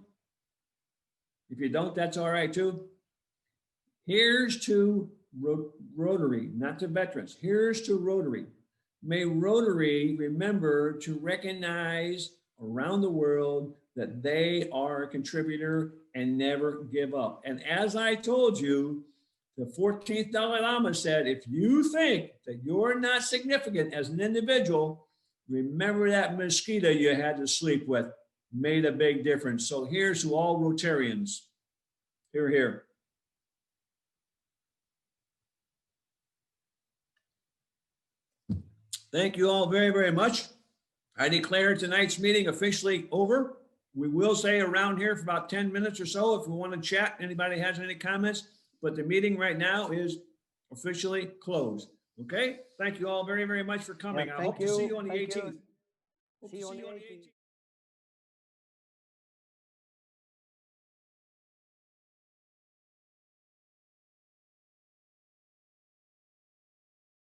If you don't, that's all right too. Here's to Rotary, not to veterans. Here's to Rotary. May Rotary remember to recognize around the world that they are a contributor and never give up. And as I told you, the 14th Dalai Lama said, if you think that you're not significant as an individual, remember that mosquito you had to sleep with made a big difference. So here's to all Rotarians. Hear, hear. Thank you all very, very much. I declare tonight's meeting officially over. We will stay around here for about 10 minutes or so if we want to chat. Anybody has any comments? But the meeting right now is officially closed. Okay? Thank you all very, very much for coming. I hope to see you on the 18th. See you on the 18th.